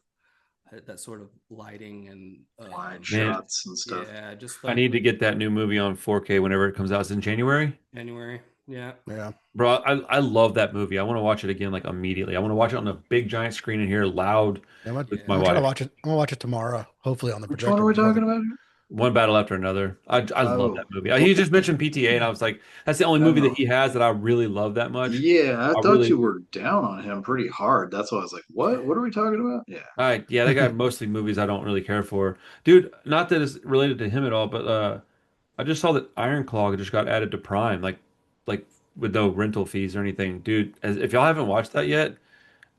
that sort of lighting and Wide man, shots and stuff. yeah, just I like need to get that new movie on 4K whenever it comes out. It's in January. January. Yeah. Yeah. Bro, I love that movie. I want to watch it again like immediately. I want to watch it on a big giant screen in here, loud with Yeah. my I'm gonna try to wife. watch it. I'm gonna watch it tomorrow, hopefully on the Which one are projector. we But I talking haven't. about? One battle after another. I love Oh, that movie. He just mentioned PTA, and I was like, that's the only movie that oh, he has that I really love that much. yeah. I I thought really, you were down on him pretty hard. That's why I was like, "What? What are we talking about?" Yeah. yeah, that guy mostly movies I don't really care for, dude. Not that it's related to him at all, but I just saw that Iron Claw just got added to Prime, like with no rental fees or anything, dude. If y'all haven't watched that yet,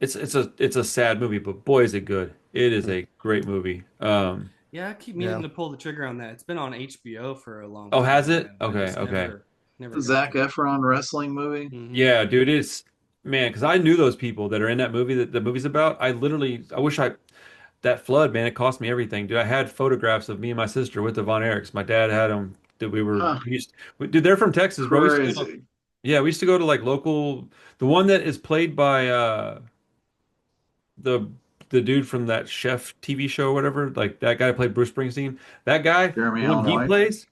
it's a sad movie, but boy is it good. It is a great movie. Yeah, I keep meaning Yeah. to pull the trigger on that. It's been on HBO for a long Oh, has time, it? and I Okay, just okay. never The got Zac to it. Efron wrestling movie. Yeah, dude, it's man, because I knew those people that are in that movie that the movie's about. I wish that flood, man, it cost me everything, dude. I had photographs of me and my sister with the Von Erichs. My dad had them that Huh. dude, they're from Texas, bro. Crazy. Yeah, we used to go to like local, the one that is played by the the dude from that Chef TV show or whatever, like that guy played Bruce Springsteen. That guy, Jeremy the one Allen he White. plays.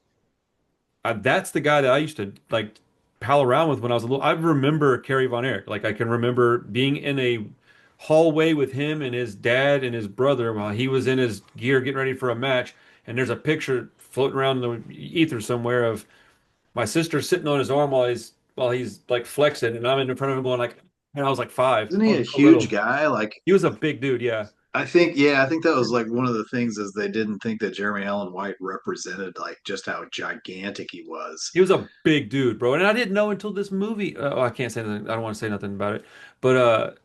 That's the guy that I used to like pal around with when I was a little. I remember Kerry Von Erich. Like I can remember being in a hallway with him and his dad and his brother while he was in his gear getting ready for a match. And there's a picture floating around the ether somewhere of my sister sitting on his arm while he's like flexing, and I'm in front of him going like, and I was like five. Isn't I he was a so huge little. guy? Like He was a big dude. Yeah, I think, yeah, I think that was like one of the things is they didn't think that Jeremy Allen White represented like just how gigantic he was. he was a big dude, bro. And I didn't know until this movie. Oh, I can't say anything. I don't want to say nothing about it. But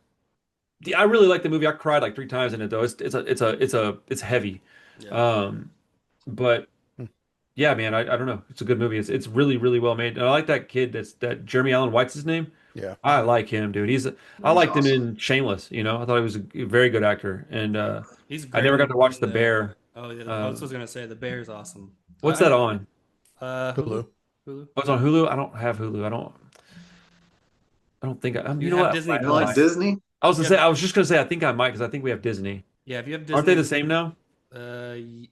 I really like the movie. I cried like 3 times in it though. It's heavy. Yeah. Um, but yeah, man, I don't know. It's a good movie. It's really really well made. And I like that kid. That Jeremy Allen White's his name. Yeah. I like him, dude. I He's liked him awesome. in Shameless. I thought he was a very good actor. And He's I great never got to watch in The the. Bear. Oh yeah, I was Uh, just gonna say the Bear's awesome. what's that on? Hulu. Hulu. Hulu. Oh, it's on Hulu. I don't have Hulu. I don't think you You know have what? Disney You like Plus. Disney? You have I was just gonna say I think I might because I think we have Disney. yeah. If you have Aren't they Disney, the same now?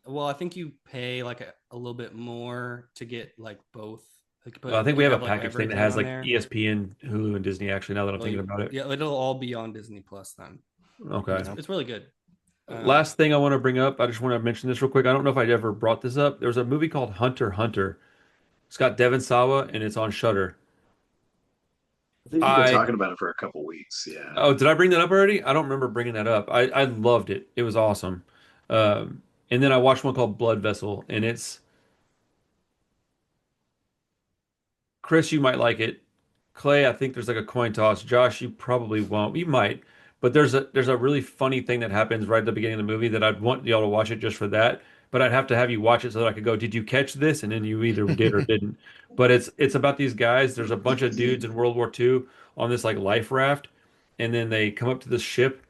well, I think you pay like a little bit more to get like both. Like, Well, I but think you we have a have like package thing that everything has on like there. ESPN, Hulu, and Disney. Actually, now that I'm Well, thinking about it. yeah, it'll all be on Disney Plus then. Okay. Yeah. It's really good. Last thing I want to bring up, I just want to mention this real quick. I don't know if I ever brought this up. There was a movie called Hunter x Hunter. It's got Devon Sawa and it's on Shudder. I think you've been I talking about it for a couple weeks. Yeah. Oh, did I bring that up already? I don't remember bringing that up. I loved it. It was awesome. And then I watched one called Blood Vessel, and it's Chris, you might like it. Clay, I think there's like a coin toss. Josh, you probably won't. You might, but there's a really funny thing that happens right at the beginning of the movie that I'd want y'all to watch it just for that. But I'd have to have you watch it so that I could go, did you catch this? And then you either did or didn't. But it's about these guys. There's a bunch of dudes in World War II on this like life raft, and then they come up to this ship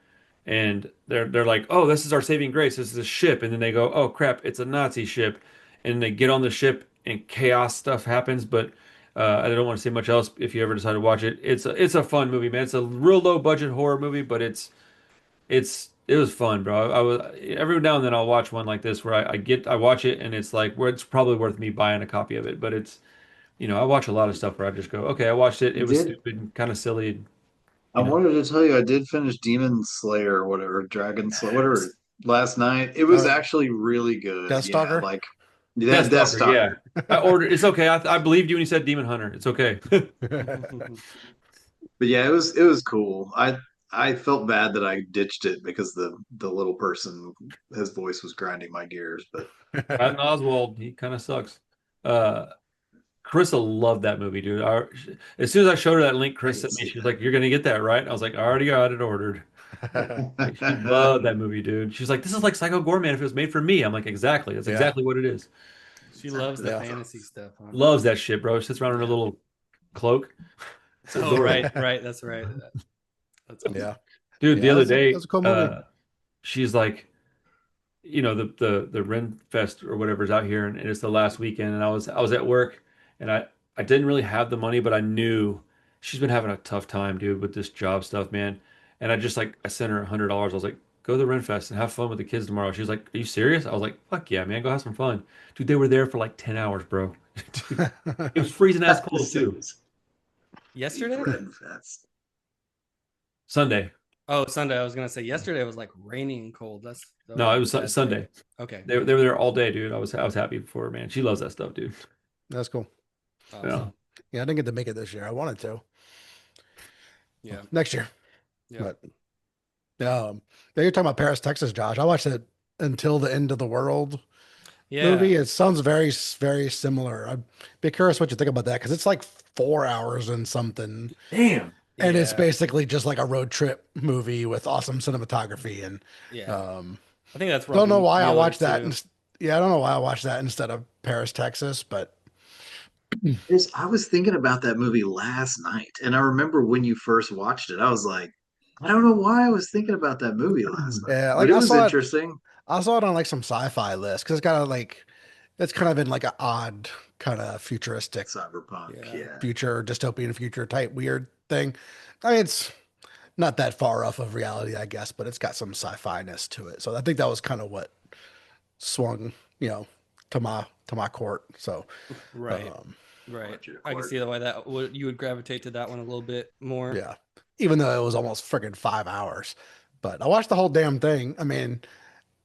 and they're like, "Oh, this is our saving grace. This is a ship." And then they go, "Oh crap, it's a Nazi ship." And they get on the ship and chaos stuff happens, but I don't want to say much else if you ever decide to watch it. It's a fun movie, man. It's a real low budget horror movie, but it was fun, bro. I was every now and then I'll watch one like this where I watch it and it's like where it's probably worth me buying a copy of it, but I watch a lot of stuff where I just go, "Okay, I watched it. I It was did. stupid and kind of silly." I You know. wanted to tell you I did finish Demon Slayer or whatever, Dragon Slayer, whatever. last night. It was Oh, actually really good. Death Yeah, Stalker. like yeah, Death Deathstalker, yeah. Stalker. I ordered. It's okay. I believed you when you said Demon Hunter. It's okay. But yeah, it was cool. I felt bad that I ditched it because the little person, his voice was grinding my gears. But Patton Oswalt, he kind of sucks. Uh, Carissa loved that movie, dude. As soon as I showed her that link I Chris didn't sent me, see she was like, "You're gonna get that, right?" I was like, "I already got it ordered." Like, she that. loved that movie, dude. She's like, "This is like Psycho Goreman if it was made for me." I'm like, "Exactly. That's Yeah. exactly what it is." She loves the Yeah. fantasy stuff, huh? Loves that shit, bro. She sits around in her Yeah. little cloak. It's Oh, adorable. right. That's right. That's awesome. Yeah. Dude, the Yeah, other it day, was a cool movie. she's like, the Ren Fest or whatever's out here, and it's the last weekend, and I was at work, and I didn't really have the money, but I knew she's been having a tough time, dude, with this job stuff, man. And I just like I sent her $100. I was like, go to the Ren Fest and have fun with the kids tomorrow. She was like, are you serious? I was like, fuck yeah, man, go have some fun, dude. They were there for like 10 hours, bro. Dude, it was freezing ass cold too. Yesterday? Red Fest. Sunday, Oh, Sunday. I was gonna say yesterday was like rainy and cold. That was no, a it was bad day. Sunday. Okay. They were there all day, dude. I was happy for her, man. She loves that stuff, dude. That's cool. Yeah. Awesome. Yeah, I didn't get to make it this year. I wanted to. Yeah. Next year. Yeah. But yeah, you're talking about Paris, Texas, Josh. I watched it Until the End of the World Yeah. movie. It sounds very, very similar. I'd be curious what you think about that because it's like 4 hours and something. Damn. And it's Yeah. basically just like a road trip movie with awesome cinematography. And Yeah. um, I think that's don't know Robin why I Mueller watched that. too. Yeah, I don't know why I watched that instead of Paris, Texas, but I was thinking about that movie last night, and I remember when you first watched it, I was like, I don't know why I was thinking about that movie last night, yeah, but like it was interesting. I saw it on like some sci-fi list because it's got like it's kind of in like an odd kind of futuristic Cyberpunk, Yeah. yeah. future, dystopian future type weird thing. I mean, it's not that far off of reality, I guess, but it's got some sci-fi-ness to it. So I think that was kind of what swung, you know, to my court. So Right. um, Right. Watch your I can court. see the way that would you would gravitate to that one a little bit more. yeah, even though it was almost freaking 5 hours, but I watched the whole damn thing. I mean,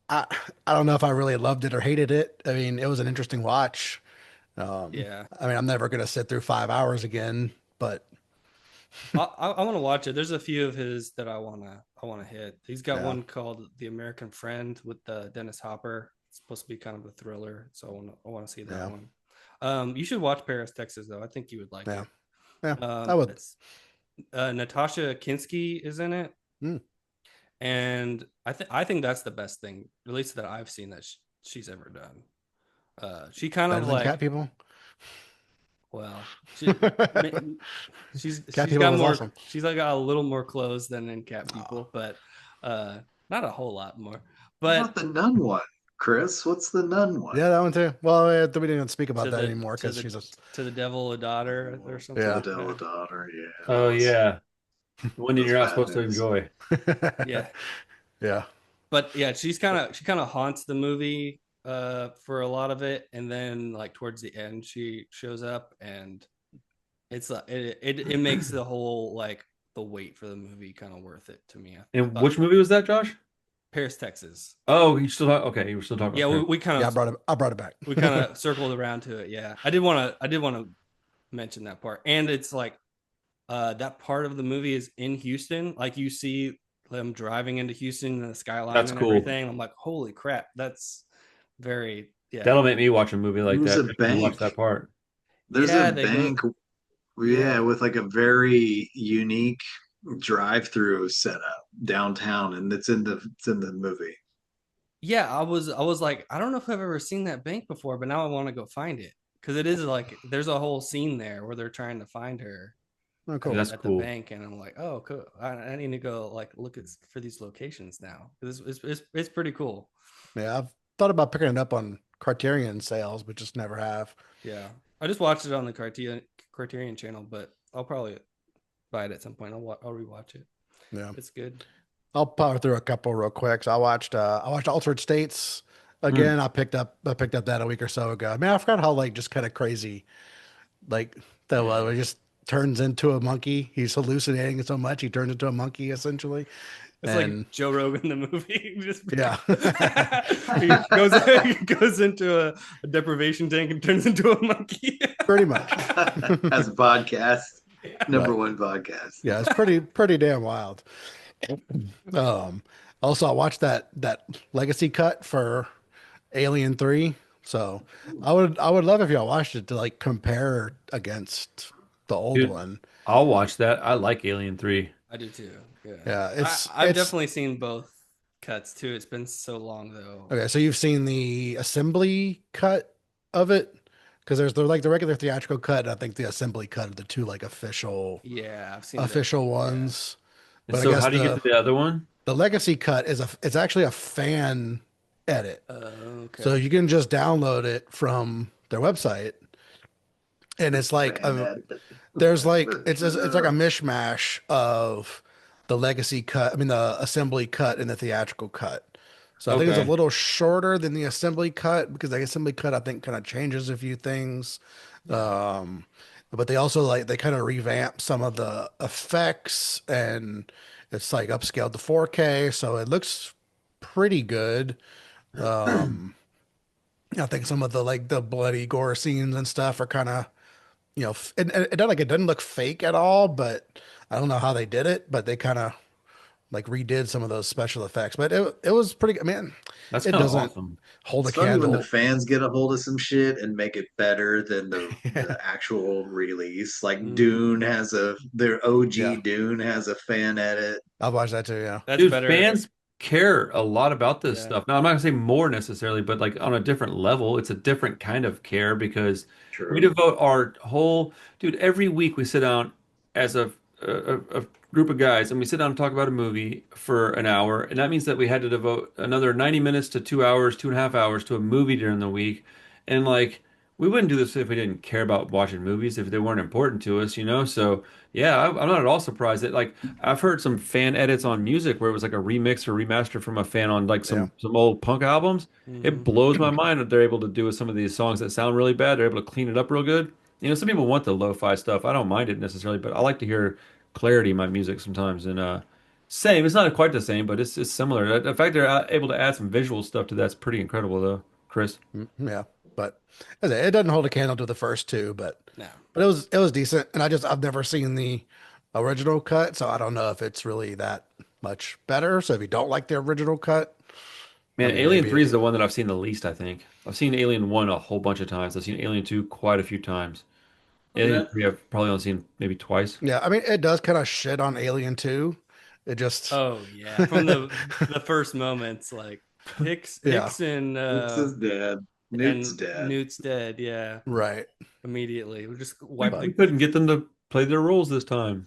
I I don't know if I really loved it or hated it. I mean, it was an interesting watch. Yeah. I mean, I'm never gonna sit through 5 hours again, but I want to watch it. There's a few of his that I wanna hit. He's got yeah, one called The American Friend with Dennis Hopper. It's supposed to be kind of a thriller, so I wanna see that yeah, one. You should watch Paris, Texas, though. I think you would like yeah, it. yeah. I would. It's Natasha Kinski is in it, Mm, and I think that's the best thing, at least that I've seen that she's ever done. She kind better of than Cat like, People. well, she she's Cat she's People got was more, awesome. she's like got a little more clothes than in Cat Oh, People, but uh not a whole lot more. What about But the nun one, Chris? What's the nun one? yeah, that one too. Well, we didn't speak about to that the anymore to because the she's a to the devil a daughter or To the something. Devil Daughter, yeah, Oh that yeah. One was you're not bad supposed to news. enjoy. Yeah. yeah. But yeah, she kind of haunts the movie for a lot of it, and then like towards the end she shows up, and it's it makes the whole like the wait for the movie kind of worth it to me. I And thought which movie was that, Josh? Paris, Texas. Oh, okay, you were still talking Yeah, about we, Paris. we kind Yeah, of I brought it back. we kind of circled around to it. Yeah, I did want to mention that part, and it's like that part of the movie is in Houston. Like you see them driving into Houston and the skyline That's and cool. everything. I'm like, holy crap, that's very yeah. That'll make me watch a movie like There's that. a Make me watch bank. that part. There's a Yeah, they go. bank, yeah, Yeah, with like a very unique drive-through setup downtown, and it's in the movie. yeah. I was like, I don't know if I've ever seen that bank before, but now I want to go find it because it is like there's a whole scene there where they're trying to find her Oh, at cool. the That's at the cool. bank, and I'm like, oh, cool. I need to go like look at for these locations now. It's pretty cool. Yeah, I've thought about picking it up on Criterion sales, but just never have. Yeah, I just watched it on the Criterion channel, but I'll probably buy it at some point. I'll rewatch it. Yeah, It's good. I'll power through a couple real quick. So I watched Altered States Mm. again. I picked up that a week or so ago. I mean, I forgot how like just kind of crazy like that was. Yeah. It was just turns into a monkey. He's hallucinating so much he turns into a monkey essentially. It's And like Joe Rogan the movie. Just yeah, he goes he goes into a deprivation tank and turns into a monkey. pretty much. As a podcast, number Right. one podcast. Yeah, it's pretty damn wild. Um, Also, I watched that legacy cut for Alien 3. So I would love if y'all watched it to like compare against the old Dude, one. I'll watch that. I like Alien 3. I do too. Yeah, Yeah, I've it's definitely seen both cuts too. It's been so long though. okay. So you've seen the assembly cut of it because there's like the regular theatrical cut, and I think the assembly cut are the two like Yeah, I've seen official yeah. ones. And But I so guess how do you get to the other one? the legacy cut is it's actually a fan edit. Okay. So you can just download it from their website, and it's like there's like it's like a mishmash of the legacy cut. I mean the assembly cut and the theatrical cut. So I think it's a Okay. little shorter than the assembly cut because the assembly cut I think kind of changes a few things. Um, but they also like they kind of revamp some of the effects and it's like upscaled to 4K, so it looks pretty good. Um, I think some of the like the bloody gore scenes and stuff are kind of, it doesn't like it doesn't look fake at all, but I don't know how they did it, but they kind of like redid some of those special effects. But it was pretty good. Man, That's it kind of doesn't awesome. hold a It's funny when the candle. fans get a hold of some shit and make it better than the actual release. Like Mm, Dune has their OG Yeah, Dune has a fan edit. I'll watch that too. Yeah. that's Dude, better. fans care a lot about this Yeah. stuff. Now, I'm not gonna say more necessarily, but like on a different level, it's a different kind of care because we True. devote our whole, dude, every week we sit down as a group of guys and we sit down and talk about a movie for an hour. And that means that we had to devote another 90 minutes to 2 hours, 2.5 hours to a movie during the week. And like, we wouldn't do this if we didn't care about watching movies, if they weren't important to us, you know? So, yeah, I'm not at all surprised that like I've heard some fan edits on music where it was like a remix or remaster from a fan on like Yeah. some old punk albums. It Hmm. blows my mind that they're able to do with some of these songs that sound really bad. They're able to clean it up real good. You know, some people want the lo-fi stuff. I don't mind it necessarily, but I like to hear clarity in my music sometimes. And same, it's not quite the same, but it's similar. The fact they're able to add some visual stuff to that's pretty incredible, though, Chris. Yeah. But as I say, it doesn't hold a candle to the first two, No. but it was decent. And I've never seen the original cut, so I don't know if it's really that much better. So if you don't like the original cut, I Man, mean, Alien maybe 3 is the one that I've seen the least, I think. I've seen Alien 1 a whole bunch of times. I've seen Alien 2 quite a few times. Alien Yeah. 3 I've probably only seen maybe twice. yeah, I mean, it does kind of shit on Alien 2. It just, Oh yeah. From the first moments, like yeah, Hicks and Newt's is dead. Newt's dead. Newt's dead. Yeah, right. immediately. We just We, wiped we the. couldn't get them to play their roles this time.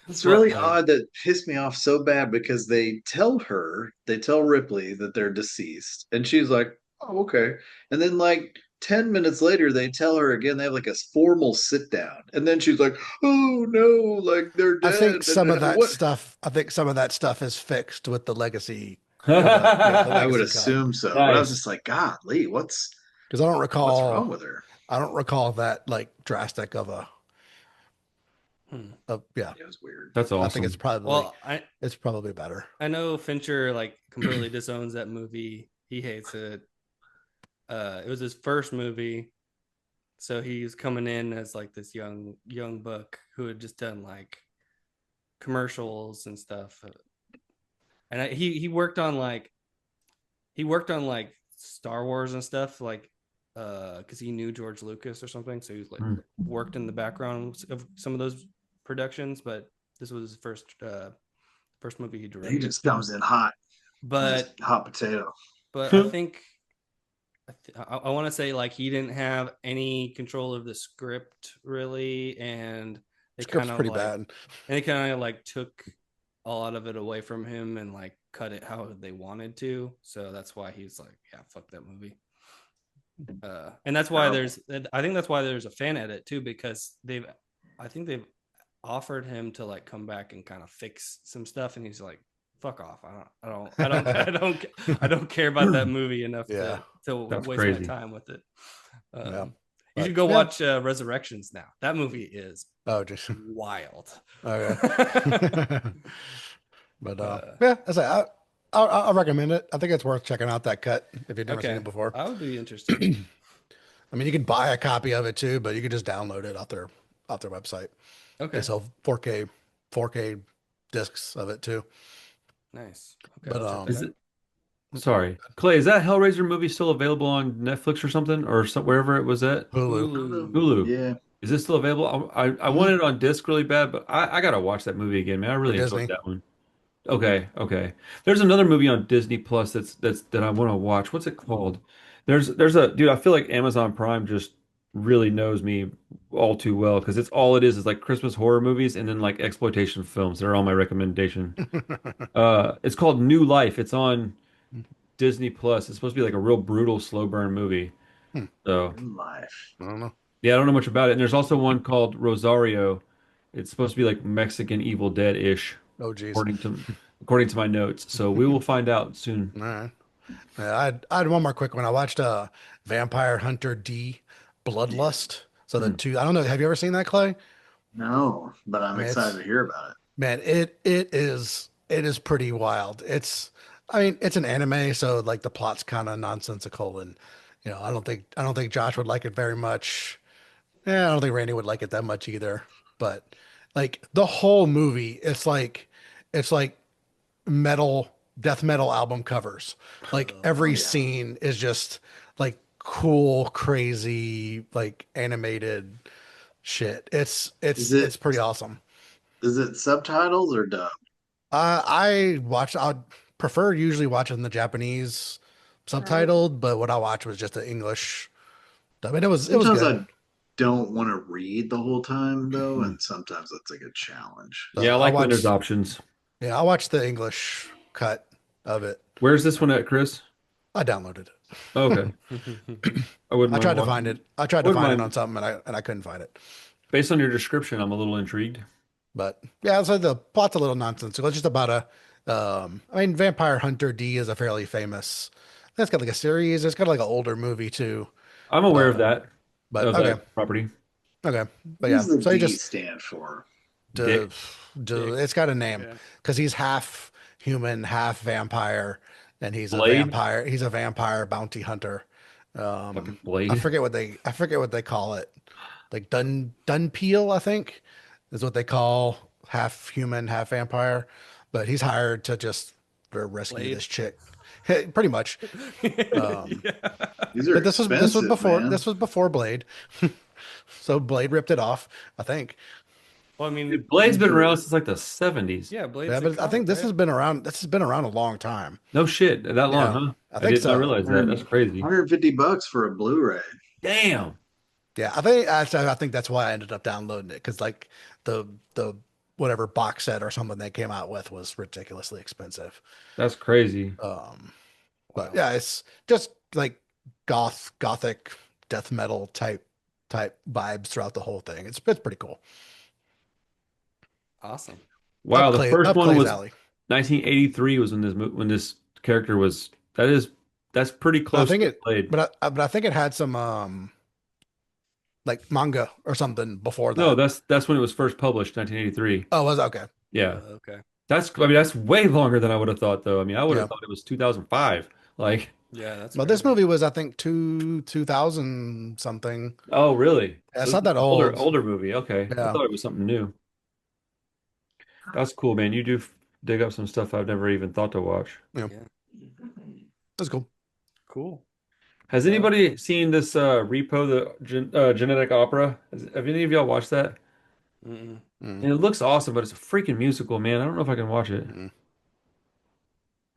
It's Well, really odd that pissed me off so bad because they tell Ripley that they're deceased, and she's like, "Oh, okay." And then like 10 minutes later, they tell her again. They have like a formal sit down, and then she's like, "Oh no, like they're I dead." think some of that What? stuff, I think some of that stuff is fixed with the legacy, the I would legacy cut. assume so, but I was Nice. just like, "God, Lee, Because I don't what's wrong recall, with her?" I don't recall that like drastic Hmm. yeah. It was weird. That's I think awesome. Well, it's probably better. I know Fincher like completely disowns that movie. He hates it. It was his first movie, so he's coming in as like this young buck who had just done like commercials and stuff. And he worked on like Star Wars and stuff like because he knew George Lucas or something, so he was like Hmm. worked in the background of some of those productions, but this was his first movie he He directed. just comes in hot, But hot potato. I think I want to say like he didn't have any control of the script really, and they Script's kind of pretty like bad. and they kind of like took a lot of it away from him and like cut it how they wanted to. So that's why he's like, yeah, fuck that movie. And that's why I think that's why there's a fan edit too, because I think they've offered him to like come back and kind of fix some stuff, and he's like, fuck off. I don't care about that movie enough Yeah. to That's waste crazy. my time with it. Yeah. You But, should go yeah. watch Resurrections now. That movie is Oh, just wild. okay. But Uh, yeah, I recommend it. I think it's worth checking out that cut if you've never seen okay, it before. I would be interested. I mean, you can buy a copy of it too, but you can just download it off their website. They Okay, sell 4K discs of it too. nice. Okay, But I'll check that Is out. it? Sorry, Clay. Is that Hellraiser movie still available on Netflix or something, or wherever it was at? Hulu. Hulu. Hulu. Yeah. Is it still available? I Mhm. wanted it on disc really bad, but I gotta watch that movie again, man. I For really enjoyed Disney. that one. Okay, okay. There's another movie on Disney Plus that I want to watch. What's it called? There's a dude. I feel like Amazon Prime just really knows me all too well because it's all it is like Christmas horror movies and then like exploitation films. They're all my recommendation. It's called New Life. It's on Disney Plus. It's supposed to be like a real brutal slow burn movie. Hmm. So In life. I don't know. yeah, I don't know much about it. And there's also one called Rosario. It's supposed to be like Mexican Evil Dead-ish, Oh, geez. according to my notes. So we will find out soon. All right. Yeah, I had one more quick one. I watched Vampire Hunter D Bloodlust. So the Hmm. two, I don't know. Have you ever seen that, Clay? No, but I I'm mean, excited to hear about it. man, it is pretty wild. I mean, it's an anime, so like the plot's kind of nonsensical, and I don't think Josh would like it very much. Yeah, I don't think Randy would like it that much either. But like the whole movie, it's like metal, death metal album covers. Like Oh every yeah. scene is just like cool, crazy, like animated shit. It's Is it's it it's pretty awesome. is it subtitles or dub? I'd prefer usually watching the Japanese subtitled, but what I watched was just the English dub, and it was Sometimes good. I don't want to read the whole time though, Hmm. and sometimes that's like a challenge. So Yeah, I like when there's options. I watched the English cut of it. Where's this one at, Chris? I downloaded it. Oh, okay. I wouldn't I mind tried to find watching. it. I tried to Wouldn't find it on mind. something and I couldn't find it. Based on your description, I'm a little intrigued. But yeah, so the plot's a little nonsensical. It's just about I mean, Vampire Hunter D is a fairly famous. It's got like a series. It's got like an older movie too. I'm aware of Uh, that, but of okay, that property. okay, but What yeah. does the So he D just stand for? d- Dick. it's got a name Yeah. because he's half human, half vampire, and he's a Blade? vampire. He's a vampire bounty hunter. Fucking I Blade. forget what they call it. Like Dunpeel, I think, is what they call half human, half vampire. But he's hired to just rescue Blade. this chick, pretty much. Um, Yeah. These are but this was expensive, before man. this was before Blade, so Blade ripped it off, I think. Well, I mean, Dude, Blade's been around since like the 70s. yeah, Blade's Yeah, a but I think comic, this right? has been around. This has been around a long time. No shit, that long, Yeah, huh? I I think did not so. realize that. That's crazy. $150 for a Blu-ray. Damn. Yeah, I think that's why I ended up downloading it because like the whatever box set or something they came out with was ridiculously expensive. That's crazy. But yeah, it's just like gothic death metal type vibes throughout the whole thing. It's pretty cool. Awesome. Wow, the first Up one Clay's was alley. 1983 was when this character was. That's pretty But I close think to it, Blade. but I think it had some like manga or something before No, that. that's when it was first published, 1983. Oh, was it? Okay. Yeah. Okay. I mean, that's way longer than I would have thought, though. I mean, I would have Yeah. thought it was 2005. Like, Yeah, that's But this crazy. movie was I think 2000 something. oh, really? Yeah, it's So not that older, old. older movie. Okay. I Yeah. thought it was something new. That's cool, man. You do dig up some stuff I've never even thought to watch. Yeah. Yeah. That's cool. Cool. Has Well, anybody seen this Repo, the Genetic Opera? Have any of y'all watched that? mm-mm. Mm. And it looks awesome, but it's a freaking musical, man. I don't know if I can watch it. Mm.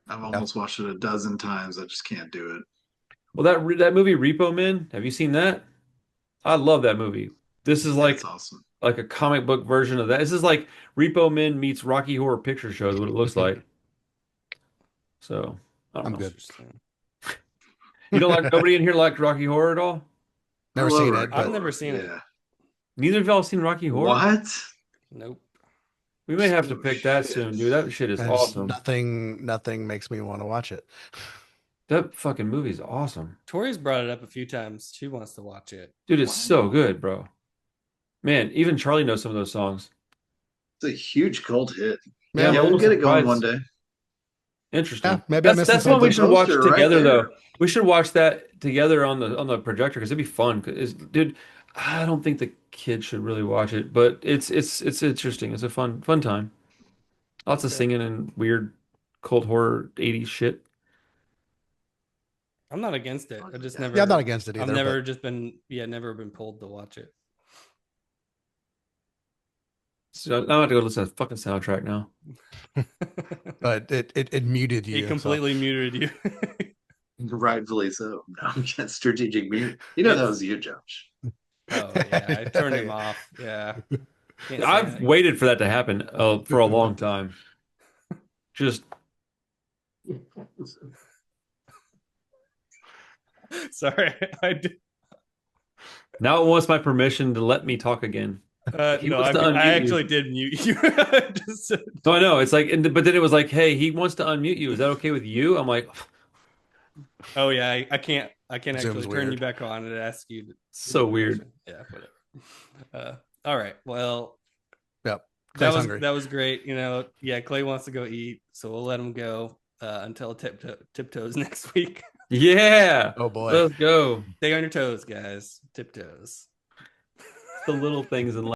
I've almost watched it a dozen times. I just can't do it. Well, that movie Repo Man, have you seen that? I love that movie. This is That's awesome. like a comic book version of that. This is like Repo Man meets Rocky Horror Picture Show is what it looks like. So, I don't I'm know. good. Interesting. You don't like nobody in here liked Rocky Horror at all? Never I love seen Rocky it, I've but never seen it. Yeah. Neither of y'all seen Rocky Horror? What? Nope. We may have to Oh, pick that shit. soon, dude. That shit is and awesome. nothing makes me want to watch it. That fucking movie is awesome. Tori's brought it up a few times. She wants to watch it. Dude, it's so good, bro. Man, even Charlie knows some of those songs. It's a huge cult hit. Yeah, Yeah, I'm we'll get it going one surprised. day. Interesting. maybe I'm missing That's one we something. should watch Poster right together there. though. We should watch that together on the projector because it'd be fun. 'Cause dude, I don't think the kids should really watch it, but it's interesting. It's a fun time. Lots of Okay. singing and weird cold horror 80s shit. I'm not against it. I just Yeah, never. Yeah, I'm not against it I've either. never just been. Yeah, never been pulled to watch it. So I'm have to go listen to the fucking soundtrack now. But it muted He you. completely muted you. Rightfully so. No, yeah, strategic mute. You know that was you, Josh. Oh yeah, I turned him off. Yeah, can't say I've that. waited for that to happen for a long time. Just Sorry, I did. now it wants my permission to let me talk again. He No, wants to unmute I you. actually did mute you. Just, So I know it's like, but then it was like, hey, he wants to unmute you. Is that okay with you? I'm like, oh yeah, I can't. I can't Zoom's actually turn you weird. back on and ask you. so weird. Yeah, whatever. All right. Well, Yep. Clay's hungry. that was great. You know, yeah, Clay wants to go eat, so we'll let him go until tiptoes next week. Yeah. Oh boy. Let's go. Stay on your toes, guys. Tiptoes. The little things in life.